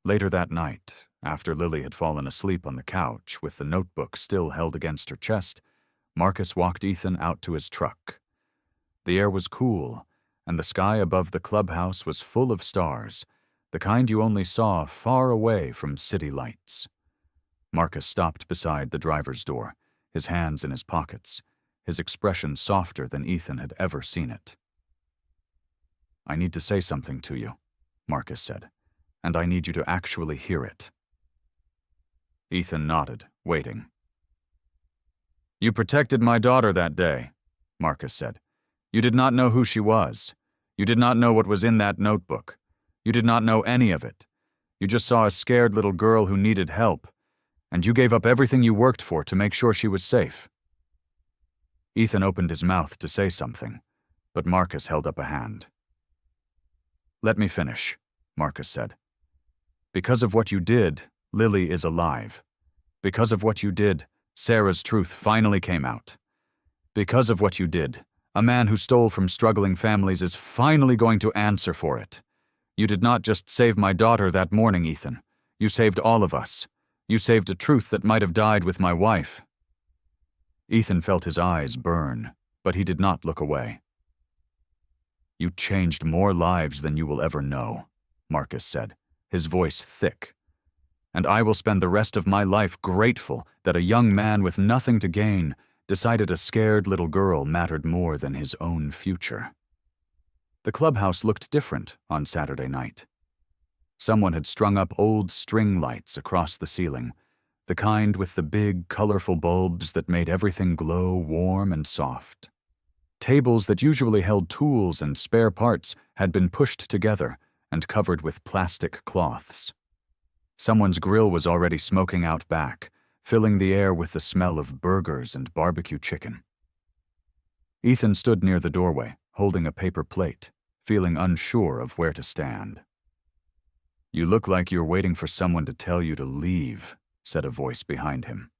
Later that night, after Lily had fallen asleep on the couch with the notebook still held against her chest, Marcus walked Ethan out to his truck. The air was cool, and the sky above the clubhouse was full of stars, the kind you only saw far away from city lights. Marcus stopped beside the driver's door, his hands in his pockets, his expression softer than Ethan had ever seen it. "I need to say something to you," Marcus said, "and I need you to actually hear it." Ethan nodded, waiting. "You protected my daughter that day," Marcus said. "You did not know who she was. You did not know what was in that notebook. You did not know any of it. You just saw a scared little girl who needed help, and you gave up everything you worked for to make sure she was safe." Ethan opened his mouth to say something, but Marcus held up a hand. "Let me finish," Marcus said. "Because of what you did, Lily is alive. Because of what you did, Sarah's truth finally came out. Because of what you did, a man who stole from struggling families is finally going to answer for it. You did not just save my daughter that morning, Ethan. You saved all of us. You saved a truth that might have died with my wife." Ethan felt his eyes burn, but he did not look away. "You changed more lives than you will ever know," Marcus said, his voice thick. "And I will spend the rest of my life grateful that a young man with nothing to gain decided a scared little girl mattered more than his own future." The clubhouse looked different on Saturday night. Someone had strung up old string lights across the ceiling, the kind with the big, colorful bulbs that made everything glow warm and soft. Tables that usually held tools and spare parts had been pushed together and covered with plastic cloths. Someone's grill was already smoking out back, filling the air with the smell of burgers and barbecue chicken. Ethan stood near the doorway, holding a paper plate, feeling unsure of where to stand. "You look like you're waiting for someone to tell you to leave," said a voice behind him.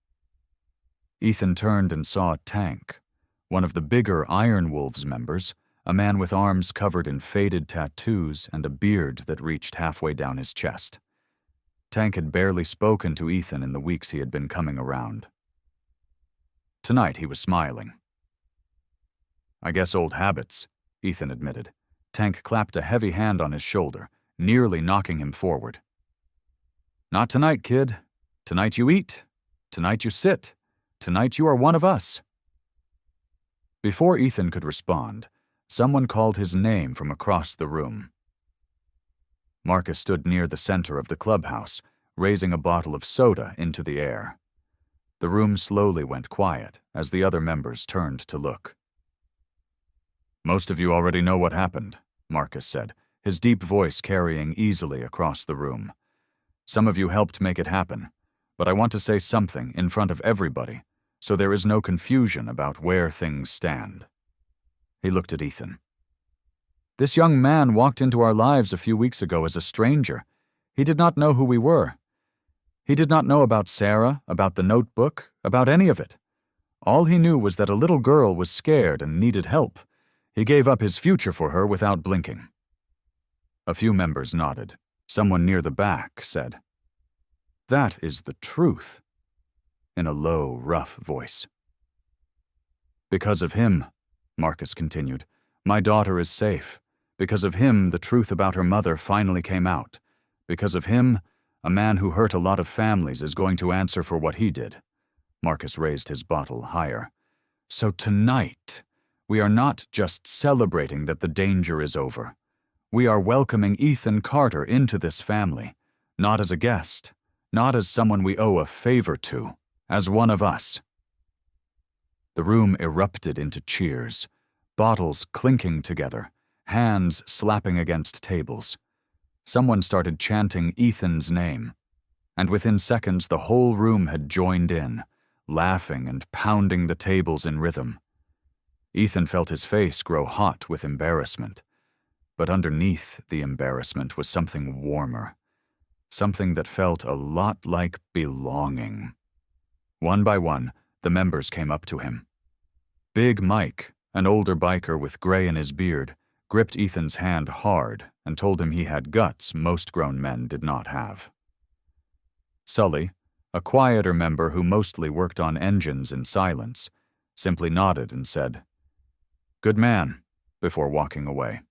Ethan turned and saw Tank, one of the bigger Iron Wolves members, a man with arms covered in faded tattoos and a beard that reached halfway down his chest. Tank had barely spoken to Ethan in the weeks he had been coming around. Tonight he was smiling. "I guess old habits," Ethan admitted. Tank clapped a heavy hand on his shoulder, nearly knocking him forward. "Not tonight, kid. Tonight you eat. Tonight you sit. Tonight you are one of us." Before Ethan could respond, someone called his name from across the room. Marcus stood near the center of the clubhouse, raising a bottle of soda into the air. The room slowly went quiet as the other members turned to look. "Most of you already know what happened," Marcus said, his deep voice carrying easily across the room. "Some of you helped make it happen, but I want to say something in front of everybody, so there is no confusion about where things stand." He looked at Ethan. "This young man walked into our lives a few weeks ago as a stranger. He did not know who we were. He did not know about Sarah, about the notebook, about any of it. All he knew was that a little girl was scared and needed help. He gave up his future for her without blinking." A few members nodded. Someone near the back said, "That is the truth," in a low, rough voice. "Because of him," Marcus continued, "my daughter is safe. Because of him, the truth about her mother finally came out. Because of him, a man who hurt a lot of families is going to answer for what he did." Marcus raised his bottle higher. "So tonight, we are not just celebrating that the danger is over. We are welcoming Ethan Carter into this family, not as a guest, not as someone we owe a favor to, as one of us." The room erupted into cheers, bottles clinking together, hands slapping against tables. Someone started chanting Ethan's name, and within seconds the whole room had joined in, laughing and pounding the tables in rhythm. Ethan felt his face grow hot with embarrassment, but underneath the embarrassment was something warmer, something that felt a lot like belonging. One by one, the members came up to him. Big Mike, an older biker with gray in his beard, gripped Ethan's hand hard and told him he had guts most grown men did not have. Sully, a quieter member who mostly worked on engines in silence, simply nodded and said, "Good man," before walking away.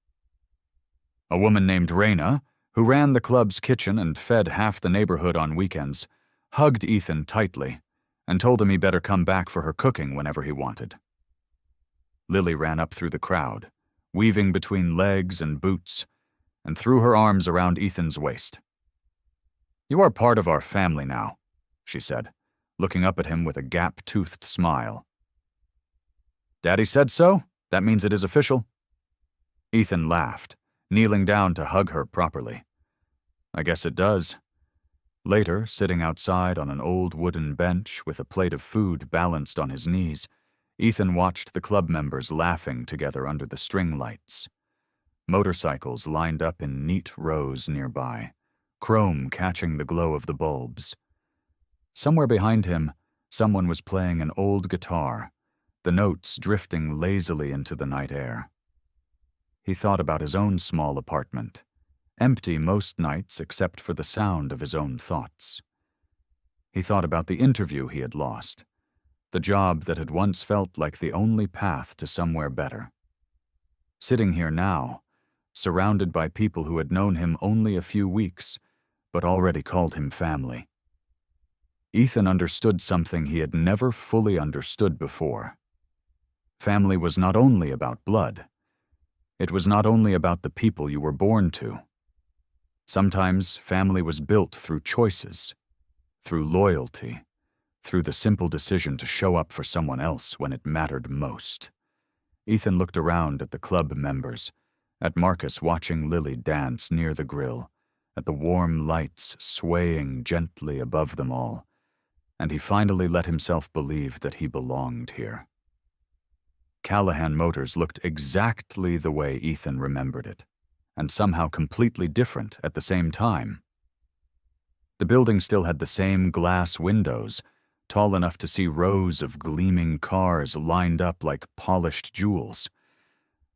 A woman named Raina, who ran the club's kitchen and fed half the neighborhood on weekends, hugged Ethan tightly and told him he better come back for her cooking whenever he wanted. Lily ran up through the crowd, weaving between legs and boots, and threw her arms around Ethan's waist. "You are part of our family now," she said, looking up at him with a gap-toothed smile. "Daddy said so? That means it is official?" Ethan laughed, kneeling down to hug her properly. "I guess it does." Later, sitting outside on an old wooden bench with a plate of food balanced on his knees, Ethan watched the club members laughing together under the string lights. Motorcycles lined up in neat rows nearby, chrome catching the glow of the bulbs. Somewhere behind him, someone was playing an old guitar, the notes drifting lazily into the night air. He thought about his own small apartment, empty most nights except for the sound of his own thoughts. He thought about the interview he had lost, the job that had once felt like the only path to somewhere better. Sitting here now, surrounded by people who had known him only a few weeks, but already called him family. Ethan understood something he had never fully understood before. Family was not only about blood. It was not only about the people you were born to. Sometimes family was built through choices, through loyalty, through the simple decision to show up for someone else when it mattered most. Ethan looked around at the club members, at Marcus watching Lily dance near the grill, at the warm lights swaying gently above them all, and he finally let himself believe that he belonged here. Callahan Motors looked exactly the way Ethan remembered it, and somehow completely different at the same time. The building still had the same glass windows, tall enough to see rows of gleaming cars lined up like polished jewels.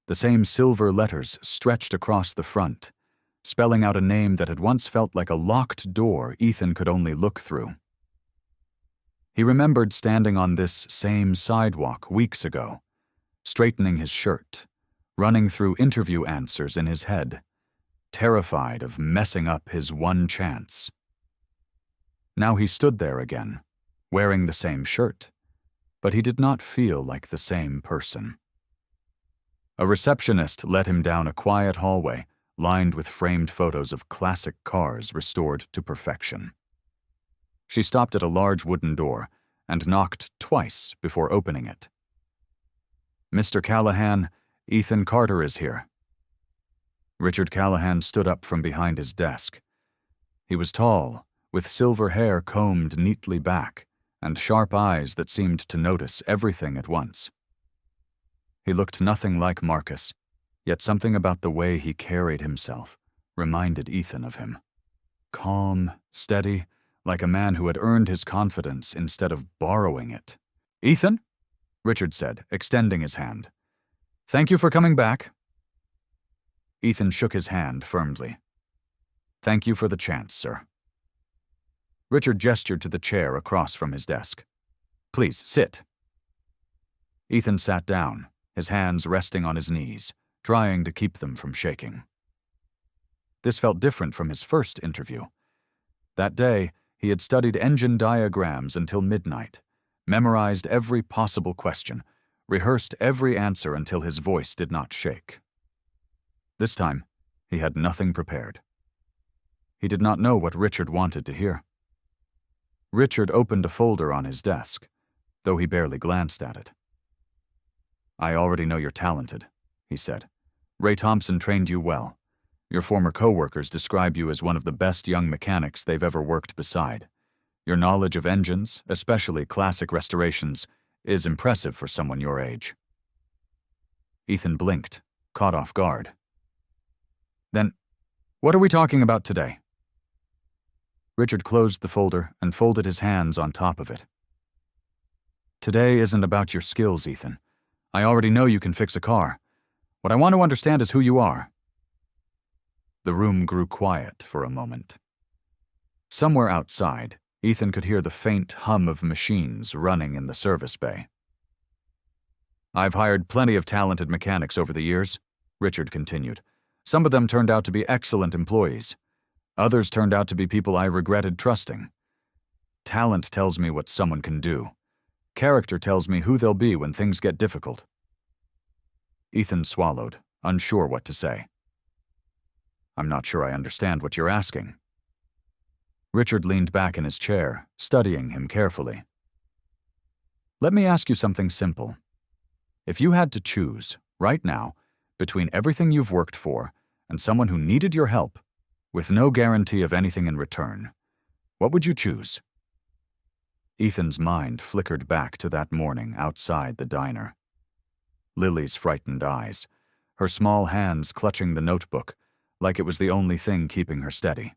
The same silver letters stretched across the front, spelling out a name that had once felt like a locked door Ethan could only look through. He remembered standing on this same sidewalk weeks ago, straightening his shirt, running through interview answers in his head, terrified of messing up his one chance. Now he stood there again, wearing the same shirt, but he did not feel like the same person. A receptionist led him down a quiet hallway lined with framed photos of classic cars restored to perfection. She stopped at a large wooden door and knocked twice before opening it. "Mr. Callahan, Ethan Carter is here." Richard Callahan stood up from behind his desk. He was tall, with silver hair combed neatly back, and sharp eyes that seemed to notice everything at once. He looked nothing like Marcus, yet something about the way he carried himself reminded Ethan of him. Calm, steady, like a man who had earned his confidence instead of borrowing it. "Ethan?" Richard said, extending his hand. "Thank you for coming back." Ethan shook his hand firmly. "Thank you for the chance, sir." Richard gestured to the chair across from his desk. "Please, sit." Ethan sat down, his hands resting on his knees, trying to keep them from shaking. This felt different from his first interview. That day, he had studied engine diagrams until midnight, memorized every possible question, rehearsed every answer until his voice did not shake. This time, he had nothing prepared. He did not know what Richard wanted to hear. Richard opened a folder on his desk, though he barely glanced at it. "I already know you're talented," he said. "Ray Thompson trained you well. Your former co-workers describe you as one of the best young mechanics they've ever worked beside. Your knowledge of engines, especially classic restorations, is impressive for someone your age." Ethan blinked, caught off guard. Then, what are we talking about today? Richard closed the folder and folded his hands on top of it. Today isn't about your skills, Ethan. I already know you can fix a car. What I want to understand is who you are. The room grew quiet for a moment. Somewhere outside, Ethan could hear the faint hum of machines running in the service bay. I've hired plenty of talented mechanics over the years, Richard continued. Some of them turned out to be excellent employees. Others turned out to be people I regretted trusting. Talent tells me what someone can do. Character tells me who they'll be when things get difficult. Ethan swallowed, unsure what to say. I'm not sure I understand what you're asking. Richard leaned back in his chair, studying him carefully. Let me ask you something simple. If you had to choose, right now, between everything you've worked for and someone who needed your help, with no guarantee of anything in return, what would you choose? Ethan's mind flickered back to that morning outside the diner. Lily's frightened eyes, her small hands clutching the notebook, like it was the only thing keeping her steady.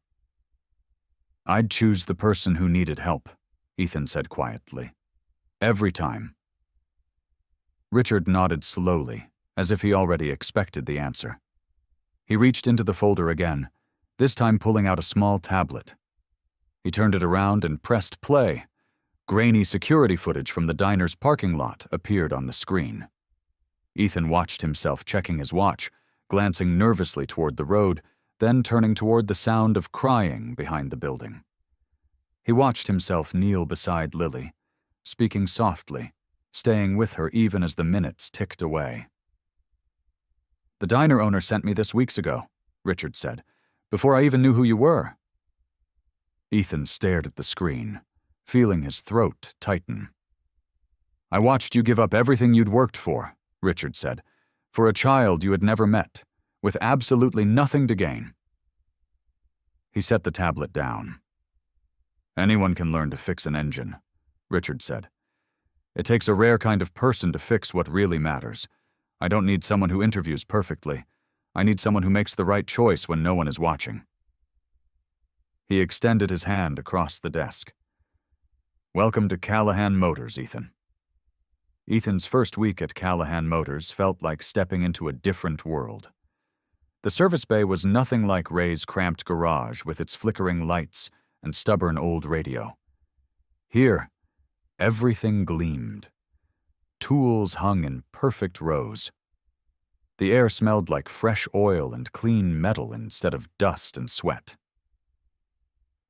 I'd choose the person who needed help, Ethan said quietly. Every time. Richard nodded slowly, as if he already expected the answer. He reached into the folder again, this time pulling out a small tablet. He turned it around and pressed play. Grainy security footage from the diner's parking lot appeared on the screen. Ethan watched himself checking his watch, glancing nervously toward the road, then turning toward the sound of crying behind the building. He watched himself kneel beside Lily, speaking softly, staying with her even as the minutes ticked away. The diner owner sent me this weeks ago, Richard said, before I even knew who you were. Ethan stared at the screen, feeling his throat tighten. I watched you give up everything you'd worked for, Richard said, for a child you had never met, with absolutely nothing to gain. He set the tablet down. Anyone can learn to fix an engine, Richard said. It takes a rare kind of person to fix what really matters. I don't need someone who interviews perfectly. I need someone who makes the right choice when no one is watching. He extended his hand across the desk. Welcome to Callahan Motors, Ethan. Ethan's first week at Callahan Motors felt like stepping into a different world. The service bay was nothing like Ray's cramped garage with its flickering lights and stubborn old radio. Here, everything gleamed. Tools hung in perfect rows. The air smelled like fresh oil and clean metal instead of dust and sweat.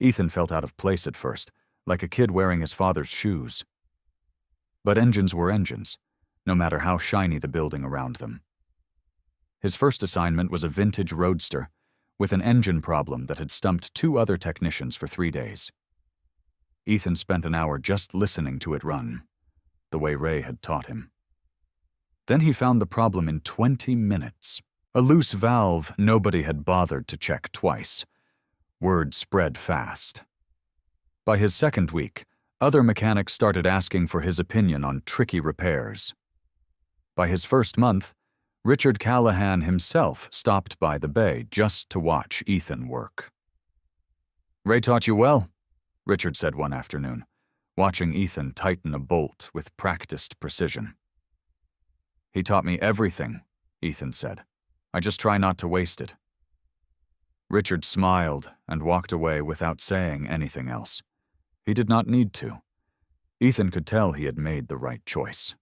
Ethan felt out of place at first, like a kid wearing his father's shoes. But engines were engines, no matter how shiny the building around them. His first assignment was a vintage roadster, with an engine problem that had stumped 2 other technicians for 3 days. Ethan spent an hour just listening to it run, the way Ray had taught him. Then he found the problem in 20 minutes. A loose valve nobody had bothered to check twice. Word spread fast. By his second week, other mechanics started asking for his opinion on tricky repairs. By his first month, Richard Callahan himself stopped by the bay just to watch Ethan work. Ray taught you well, Richard said one afternoon, watching Ethan tighten a bolt with practiced precision. He taught me everything, Ethan said. I just try not to waste it. Richard smiled and walked away without saying anything else. He did not need to. Ethan could tell he had made the right choice.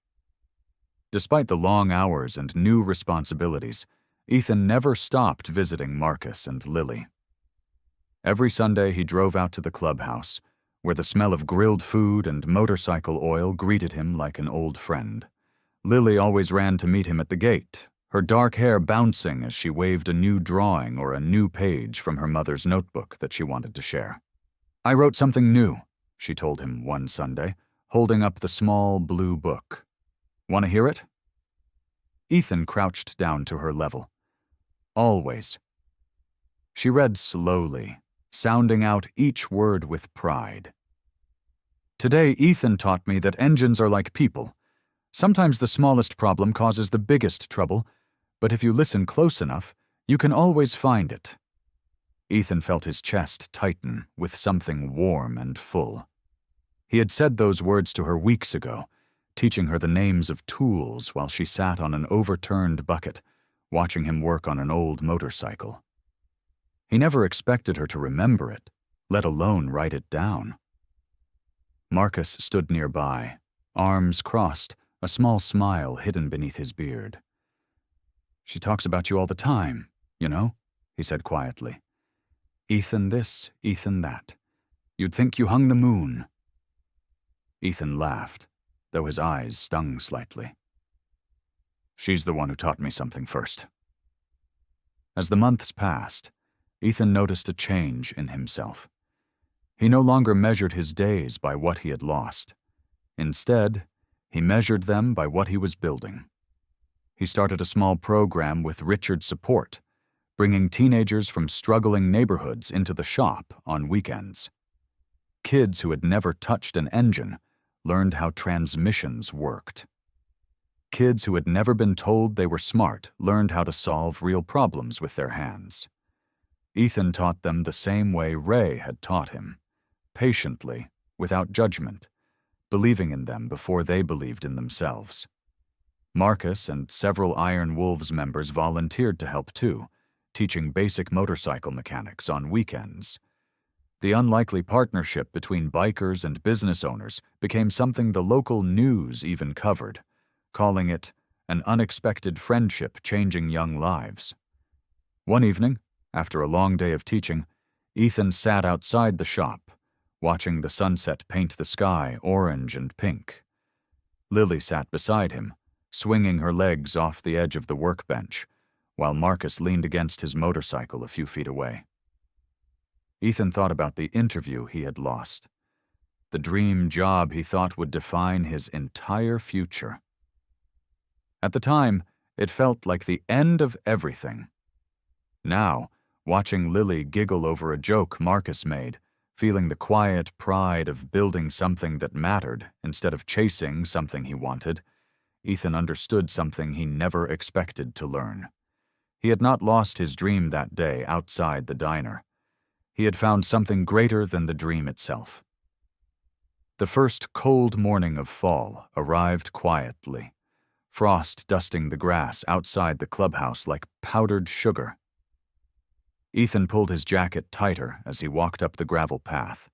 Despite the long hours and new responsibilities, Ethan never stopped visiting Marcus and Lily. Every Sunday he drove out to the clubhouse, where the smell of grilled food and motorcycle oil greeted him like an old friend. Lily always ran to meet him at the gate, her dark hair bouncing as she waved a new drawing or a new page from her mother's notebook that she wanted to share. I wrote something new, she told him one Sunday, holding up the small blue book. Want to hear it? Ethan crouched down to her level. Always. She read slowly, sounding out each word with pride. Today, Ethan taught me that engines are like people. Sometimes the smallest problem causes the biggest trouble, but if you listen close enough, you can always find it. Ethan felt his chest tighten with something warm and full. He had said those words to her weeks ago, teaching her the names of tools while she sat on an overturned bucket, watching him work on an old motorcycle. He never expected her to remember it, let alone write it down. Marcus stood nearby, arms crossed, a small smile hidden beneath his beard. "She talks about you all the time, you know," he said quietly. "Ethan this, Ethan that. You'd think you hung the moon." Ethan laughed, though his eyes stung slightly. "She's the one who taught me something first." As the months passed, Ethan noticed a change in himself. He no longer measured his days by what he had lost. Instead, he measured them by what he was building. He started a small program with Richard's support, bringing teenagers from struggling neighborhoods into the shop on weekends. Kids who had never touched an engine learned how transmissions worked. Kids who had never been told they were smart learned how to solve real problems with their hands. Ethan taught them the same way Ray had taught him, patiently, without judgment, believing in them before they believed in themselves. Marcus and several Iron Wolves members volunteered to help too, teaching basic motorcycle mechanics on weekends. The unlikely partnership between bikers and business owners became something the local news even covered, calling it an unexpected friendship changing young lives. One evening, after a long day of teaching, Ethan sat outside the shop, watching the sunset paint the sky orange and pink. Lily sat beside him, swinging her legs off the edge of the workbench, while Marcus leaned against his motorcycle a few feet away. Ethan thought about the interview he had lost, the dream job he thought would define his entire future. At the time, it felt like the end of everything. Now, watching Lily giggle over a joke Marcus made, feeling the quiet pride of building something that mattered instead of chasing something he wanted, Ethan understood something he never expected to learn. He had not lost his dream that day outside the diner. He had found something greater than the dream itself. The first cold morning of fall arrived quietly, frost dusting the grass outside the clubhouse like powdered sugar. Ethan pulled his jacket tighter as he walked up the gravel path,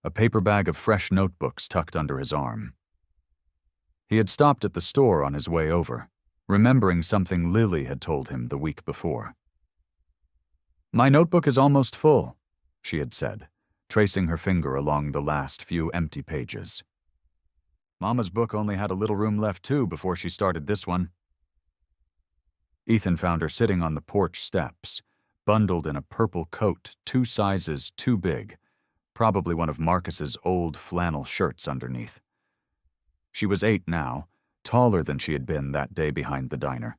a paper bag of fresh notebooks tucked under his arm. He had stopped at the store on his way over, remembering something Lily had told him the week before. "My notebook is almost full," she had said, tracing her finger along the last few empty pages. "Mama's book only had a little room left too before she started this one." Ethan found her sitting on the porch steps, bundled in a purple coat 2 sizes too big, probably one of Marcus's old flannel shirts underneath. She was 8 now, taller than she had been that day behind the diner,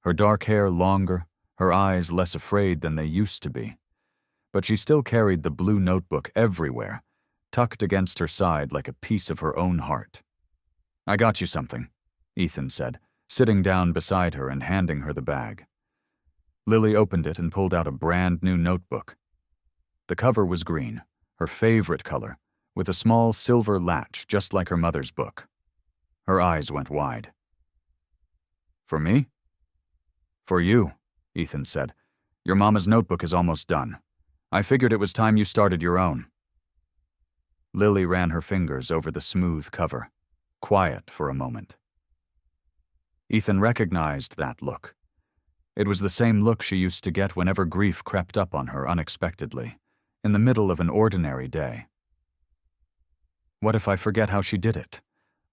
her dark hair longer, her eyes less afraid than they used to be. But she still carried the blue notebook everywhere, tucked against her side like a piece of her own heart. "I got you something," Ethan said, sitting down beside her and handing her the bag. Lily opened it and pulled out a brand-new notebook. The cover was green, her favorite color, with a small silver latch just like her mother's book. Her eyes went wide. "For me?" "For you," Ethan said. "Your mama's notebook is almost done. I figured it was time you started your own." Lily ran her fingers over the smooth cover, quiet for a moment. Ethan recognized that look. It was the same look she used to get whenever grief crept up on her unexpectedly, in the middle of an ordinary day. "What if I forget how she did it?"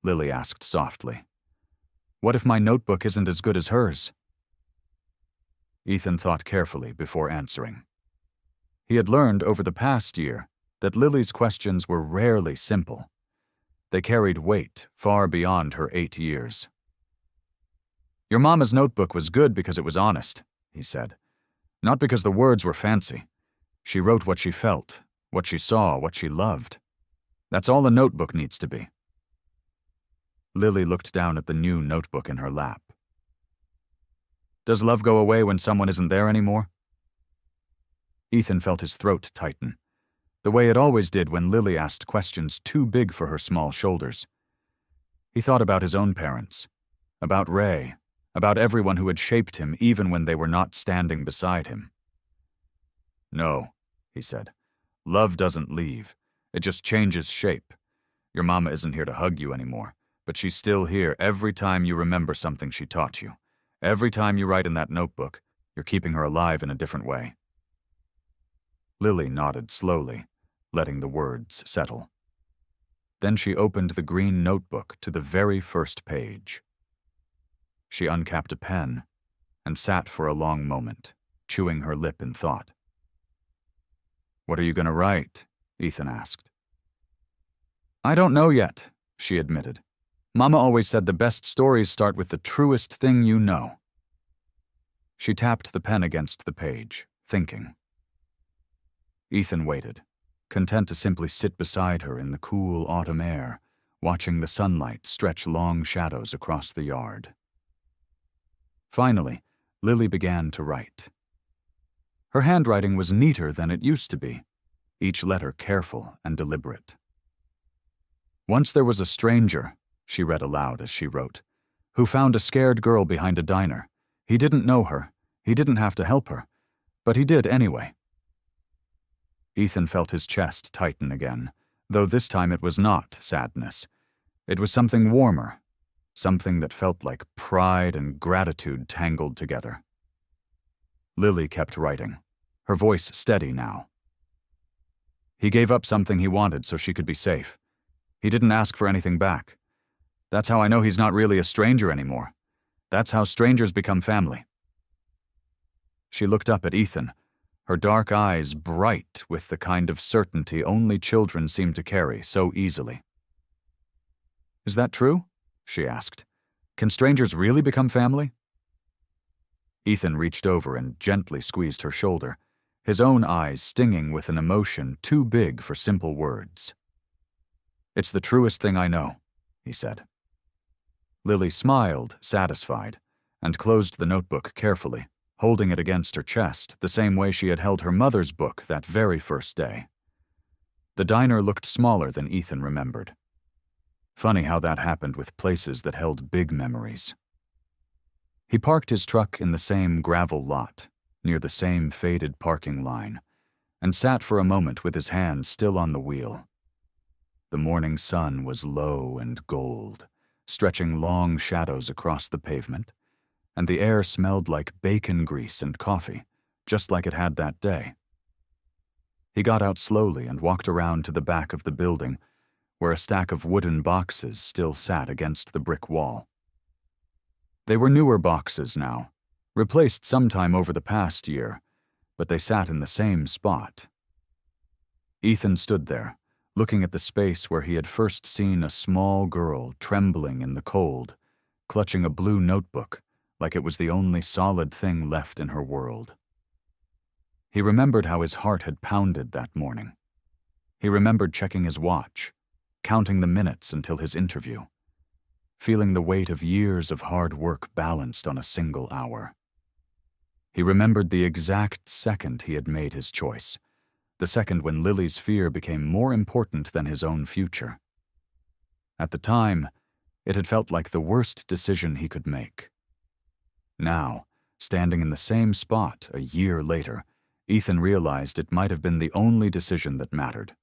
Lily asked softly. "What if my notebook isn't as good as hers?" Ethan thought carefully before answering. He had learned over the past year that Lily's questions were rarely simple. They carried weight far beyond her 8 years. "Your mama's notebook was good because it was honest," he said. "Not because the words were fancy. She wrote what she felt, what she saw, what she loved. That's all a notebook needs to be." Lily looked down at the new notebook in her lap. Does love go away when someone isn't there anymore? Ethan felt his throat tighten, the way it always did when Lily asked questions too big for her small shoulders. He thought about his own parents, about Ray, about everyone who had shaped him even when they were not standing beside him. No, he said. Love doesn't leave. It just changes shape. Your mama isn't here to hug you anymore, but she's still here every time you remember something she taught you. Every time you write in that notebook, you're keeping her alive in a different way. Lily nodded slowly, letting the words settle. Then she opened the green notebook to the very first page. She uncapped a pen and sat for a long moment, chewing her lip in thought. What are you going to write? Ethan asked. I don't know yet, she admitted. Mama always said the best stories start with the truest thing you know. She tapped the pen against the page, thinking. Ethan waited, content to simply sit beside her in the cool autumn air, watching the sunlight stretch long shadows across the yard. Finally, Lily began to write. Her handwriting was neater than it used to be, each letter careful and deliberate. Once there was a stranger, she read aloud as she wrote, who found a scared girl behind a diner. He didn't know her, he didn't have to help her, but he did anyway. Ethan felt his chest tighten again, though this time it was not sadness. It was something warmer, something that felt like pride and gratitude tangled together. Lily kept writing, her voice steady now. He gave up something he wanted so she could be safe. He didn't ask for anything back. That's how I know he's not really a stranger anymore. That's how strangers become family. She looked up at Ethan, her dark eyes bright with the kind of certainty only children seem to carry so easily. Is that true? She asked. Can strangers really become family? Ethan reached over and gently squeezed her shoulder, his own eyes stinging with an emotion too big for simple words. It's the truest thing I know, he said. Lily smiled, satisfied, and closed the notebook carefully, holding it against her chest the same way she had held her mother's book that very first day. The diner looked smaller than Ethan remembered. Funny how that happened with places that held big memories. He parked his truck in the same gravel lot, near the same faded parking line, and sat for a moment with his hand still on the wheel. The morning sun was low and gold, stretching long shadows across the pavement, and the air smelled like bacon grease and coffee, just like it had that day. He got out slowly and walked around to the back of the building, where a stack of wooden boxes still sat against the brick wall. They were newer boxes now, replaced sometime over the past year, but they sat in the same spot. Ethan stood there, looking at the space where he had first seen a small girl trembling in the cold, clutching a blue notebook like it was the only solid thing left in her world. He remembered how his heart had pounded that morning. He remembered checking his watch, counting the minutes until his interview, feeling the weight of years of hard work balanced on a single hour. He remembered the exact second he had made his choice, the second when Lily's fear became more important than his own future. At the time, it had felt like the worst decision he could make. Now, standing in the same spot a year later, Ethan realized it might have been the only decision that mattered.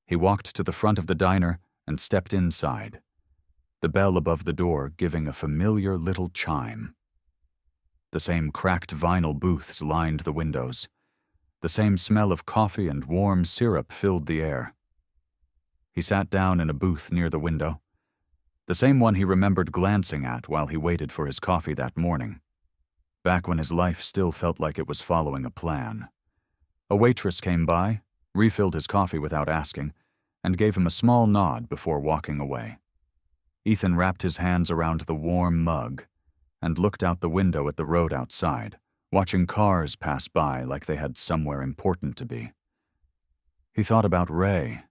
He walked to the front of the diner and stepped inside, the bell above the door giving a familiar little chime. The same cracked vinyl booths lined the windows. The same smell of coffee and warm syrup filled the air. He sat down in a booth near the window, the same one he remembered glancing at while he waited for his coffee that morning, back when his life still felt like it was following a plan. A waitress came by, refilled his coffee without asking, and gave him a small nod before walking away. Ethan wrapped his hands around the warm mug and looked out the window at the road outside, watching cars pass by like they had somewhere important to be. He thought about Ray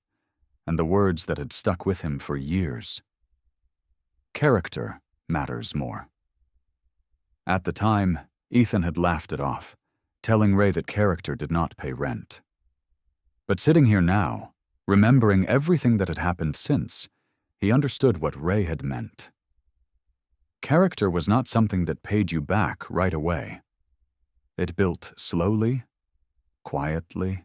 and the words that had stuck with him for years. Character matters more. At the time, Ethan had laughed it off, telling Ray that character did not pay rent. But sitting here now, remembering everything that had happened since, he understood what Ray had meant. Character was not something that paid you back right away. It built slowly, quietly,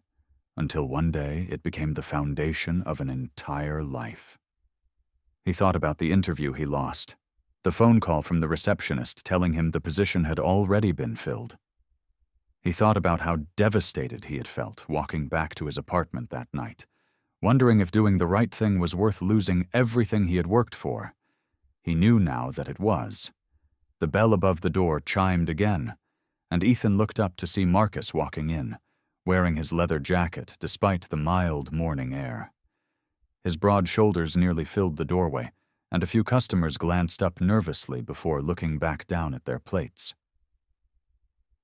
until one day it became the foundation of an entire life. He thought about the interview he lost, the phone call from the receptionist telling him the position had already been filled. He thought about how devastated he had felt walking back to his apartment that night, wondering if doing the right thing was worth losing everything he had worked for. He knew now that it was. The bell above the door chimed again, and Ethan looked up to see Marcus walking in, wearing his leather jacket despite the mild morning air. His broad shoulders nearly filled the doorway, and a few customers glanced up nervously before looking back down at their plates.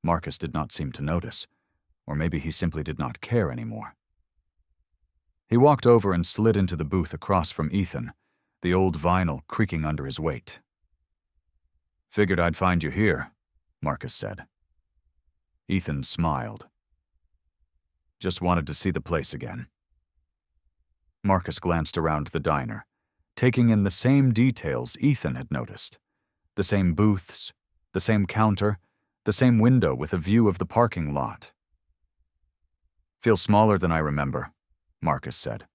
Marcus did not seem to notice, or maybe he simply did not care anymore. He walked over and slid into the booth across from Ethan, the old vinyl creaking under his weight. "Figured I'd find you here," Marcus said. Ethan smiled. "Just wanted to see the place again." Marcus glanced around the diner, taking in the same details Ethan had noticed. The same booths, the same counter, the same window with a view of the parking lot. "Feels smaller than I remember," Marcus said.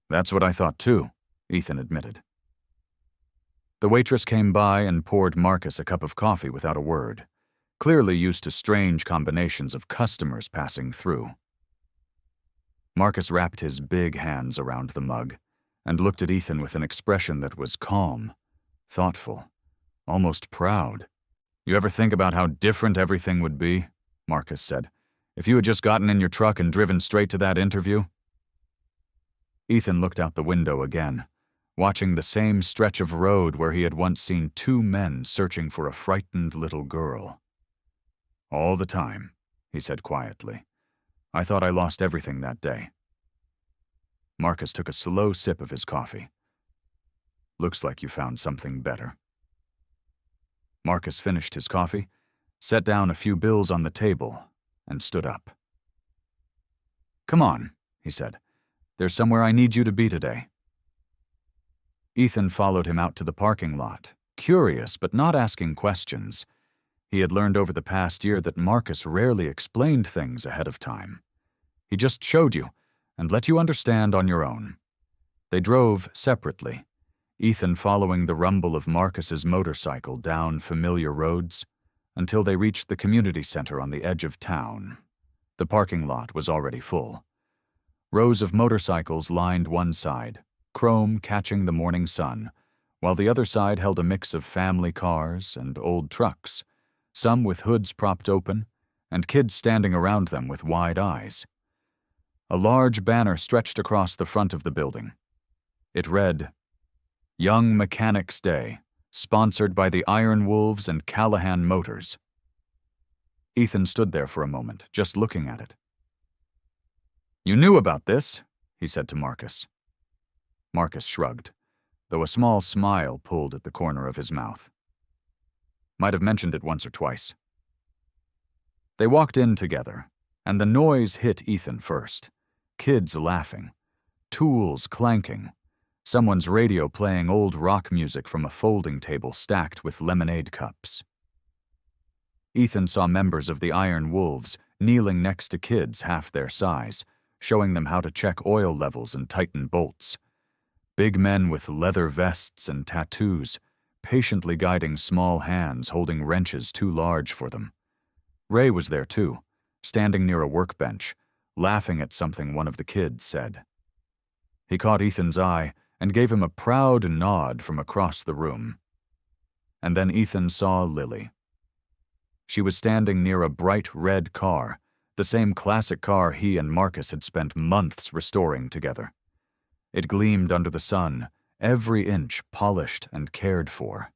"That's what I thought too," Ethan admitted. The waitress came by and poured Marcus a cup of coffee without a word, clearly used to strange combinations of customers passing through. Marcus wrapped his big hands around the mug and looked at Ethan with an expression that was calm, thoughtful, almost proud. "You ever think about how different everything would be," Marcus said, "if you had just gotten in your truck and driven straight to that interview?" Ethan looked out the window again, watching the same stretch of road where he had once seen two men searching for a frightened little girl. "All the time," he said quietly. "I thought I lost everything that day." Marcus took a slow sip of his coffee. "Looks like you found something better." Marcus finished his coffee, set down a few bills on the table, and stood up. "Come on," he said. "There's somewhere I need you to be today." Ethan followed him out to the parking lot, curious but not asking questions. He had learned over the past year that Marcus rarely explained things ahead of time. He just showed you and let you understand on your own. They drove separately, Ethan following the rumble of Marcus's motorcycle down familiar roads until they reached the community center on the edge of town. The parking lot was already full. Rows of motorcycles lined one side, chrome catching the morning sun, while the other side held a mix of family cars and old trucks, some with hoods propped open, and kids standing around them with wide eyes. A large banner stretched across the front of the building. It read, "Young Mechanics Day, sponsored by the Iron Wolves and Callahan Motors." Ethan stood there for a moment, just looking at it. "You knew about this," he said to Marcus. Marcus shrugged, though a small smile pulled at the corner of his mouth. "Might have mentioned it once or twice." They walked in together, and the noise hit Ethan first. Kids laughing, tools clanking, someone's radio playing old rock music from a folding table stacked with lemonade cups. Ethan saw members of the Iron Wolves kneeling next to kids half their size, showing them how to check oil levels and tighten bolts. Big men with leather vests and tattoos, patiently guiding small hands holding wrenches too large for them. Ray was there too, standing near a workbench, laughing at something one of the kids said. He caught Ethan's eye and gave him a proud nod from across the room. And then Ethan saw Lily. She was standing near a bright red car, the same classic car he and Marcus had spent months restoring together. It gleamed under the sun, every inch polished and cared for.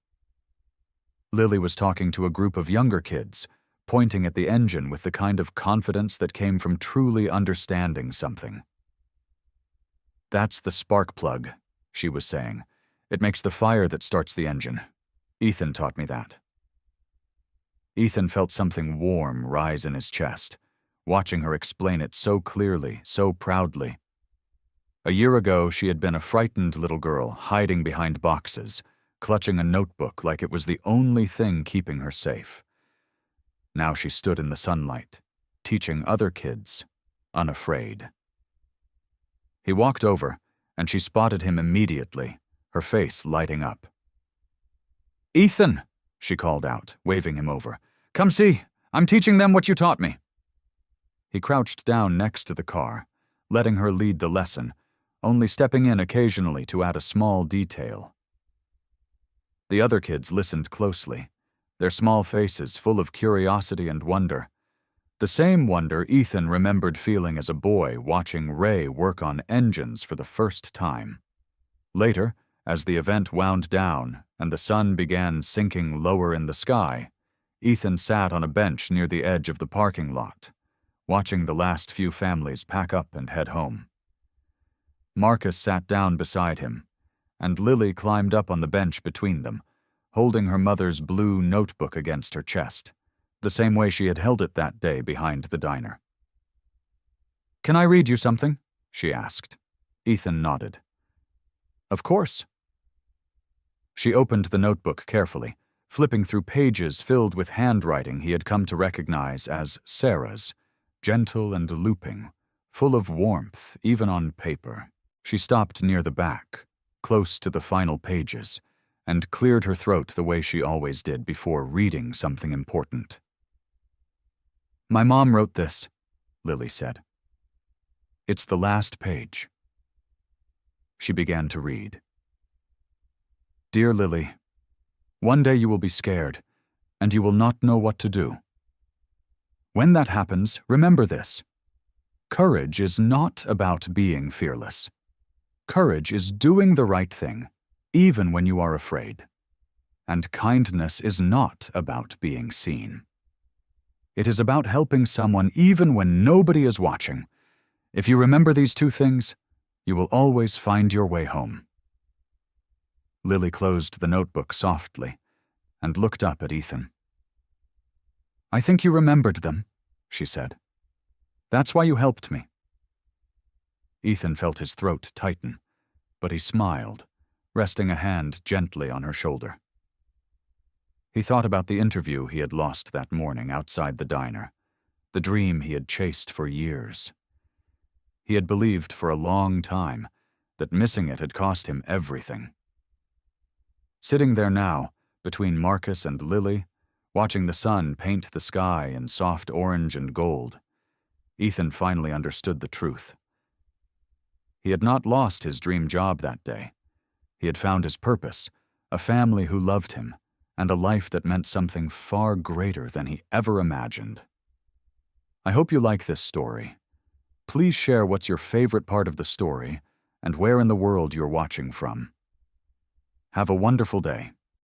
Lily was talking to a group of younger kids, pointing at the engine with the kind of confidence that came from truly understanding something. "That's the spark plug," she was saying, It makes the fire that starts the engine. Ethan taught me that. Ethan felt something warm rise in his chest, watching her explain it so clearly, so proudly. A year ago, she had been a frightened little girl hiding behind boxes, clutching a notebook like it was the only thing keeping her safe. Now she stood in the sunlight, teaching other kids, unafraid. He walked over, and she spotted him immediately, her face lighting up. "Ethan," she called out, waving him over. "Come see, I'm teaching them what you taught me." He crouched down next to the car, letting her lead the lesson, only stepping in occasionally to add a small detail. The other kids listened closely, their small faces full of curiosity and wonder. The same wonder Ethan remembered feeling as a boy watching Ray work on engines for the first time. Later, as the event wound down and the sun began sinking lower in the sky, Ethan sat on a bench near the edge of the parking lot, watching the last few families pack up and head home. Marcus sat down beside him, and Lily climbed up on the bench between them, holding her mother's blue notebook against her chest, the same way she had held it that day behind the diner. "Can I read you something?" she asked. Ethan nodded. "Of course." She opened the notebook carefully, flipping through pages filled with handwriting he had come to recognize as Sarah's, gentle and looping, full of warmth even on paper. She stopped near the back, close to the final pages, and cleared her throat the way she always did before reading something important. "My mom wrote this," Lily said. "It's the last page." She began to read. "Dear Lily, one day you will be scared, and you will not know what to do. When that happens, remember this. Courage is not about being fearless. Courage is doing the right thing, even when you are afraid. And kindness is not about being seen. It is about helping someone even when nobody is watching. If you remember these two things, you will always find your way home." Lily closed the notebook softly and looked up at Ethan. "I think you remembered them," she said. "That's why you helped me." Ethan felt his throat tighten, but he smiled, resting a hand gently on her shoulder. He thought about the interview he had lost that morning outside the diner, the dream he had chased for years. He had believed for a long time that missing it had cost him everything. Sitting there now, between Marcus and Lily, watching the sun paint the sky in soft orange and gold, Ethan finally understood the truth. He had not lost his dream job that day. He had found his purpose, a family who loved him, and a life that meant something far greater than he ever imagined. I hope you like this story. Please share what's your favorite part of the story and where in the world you're watching from. Have a wonderful day.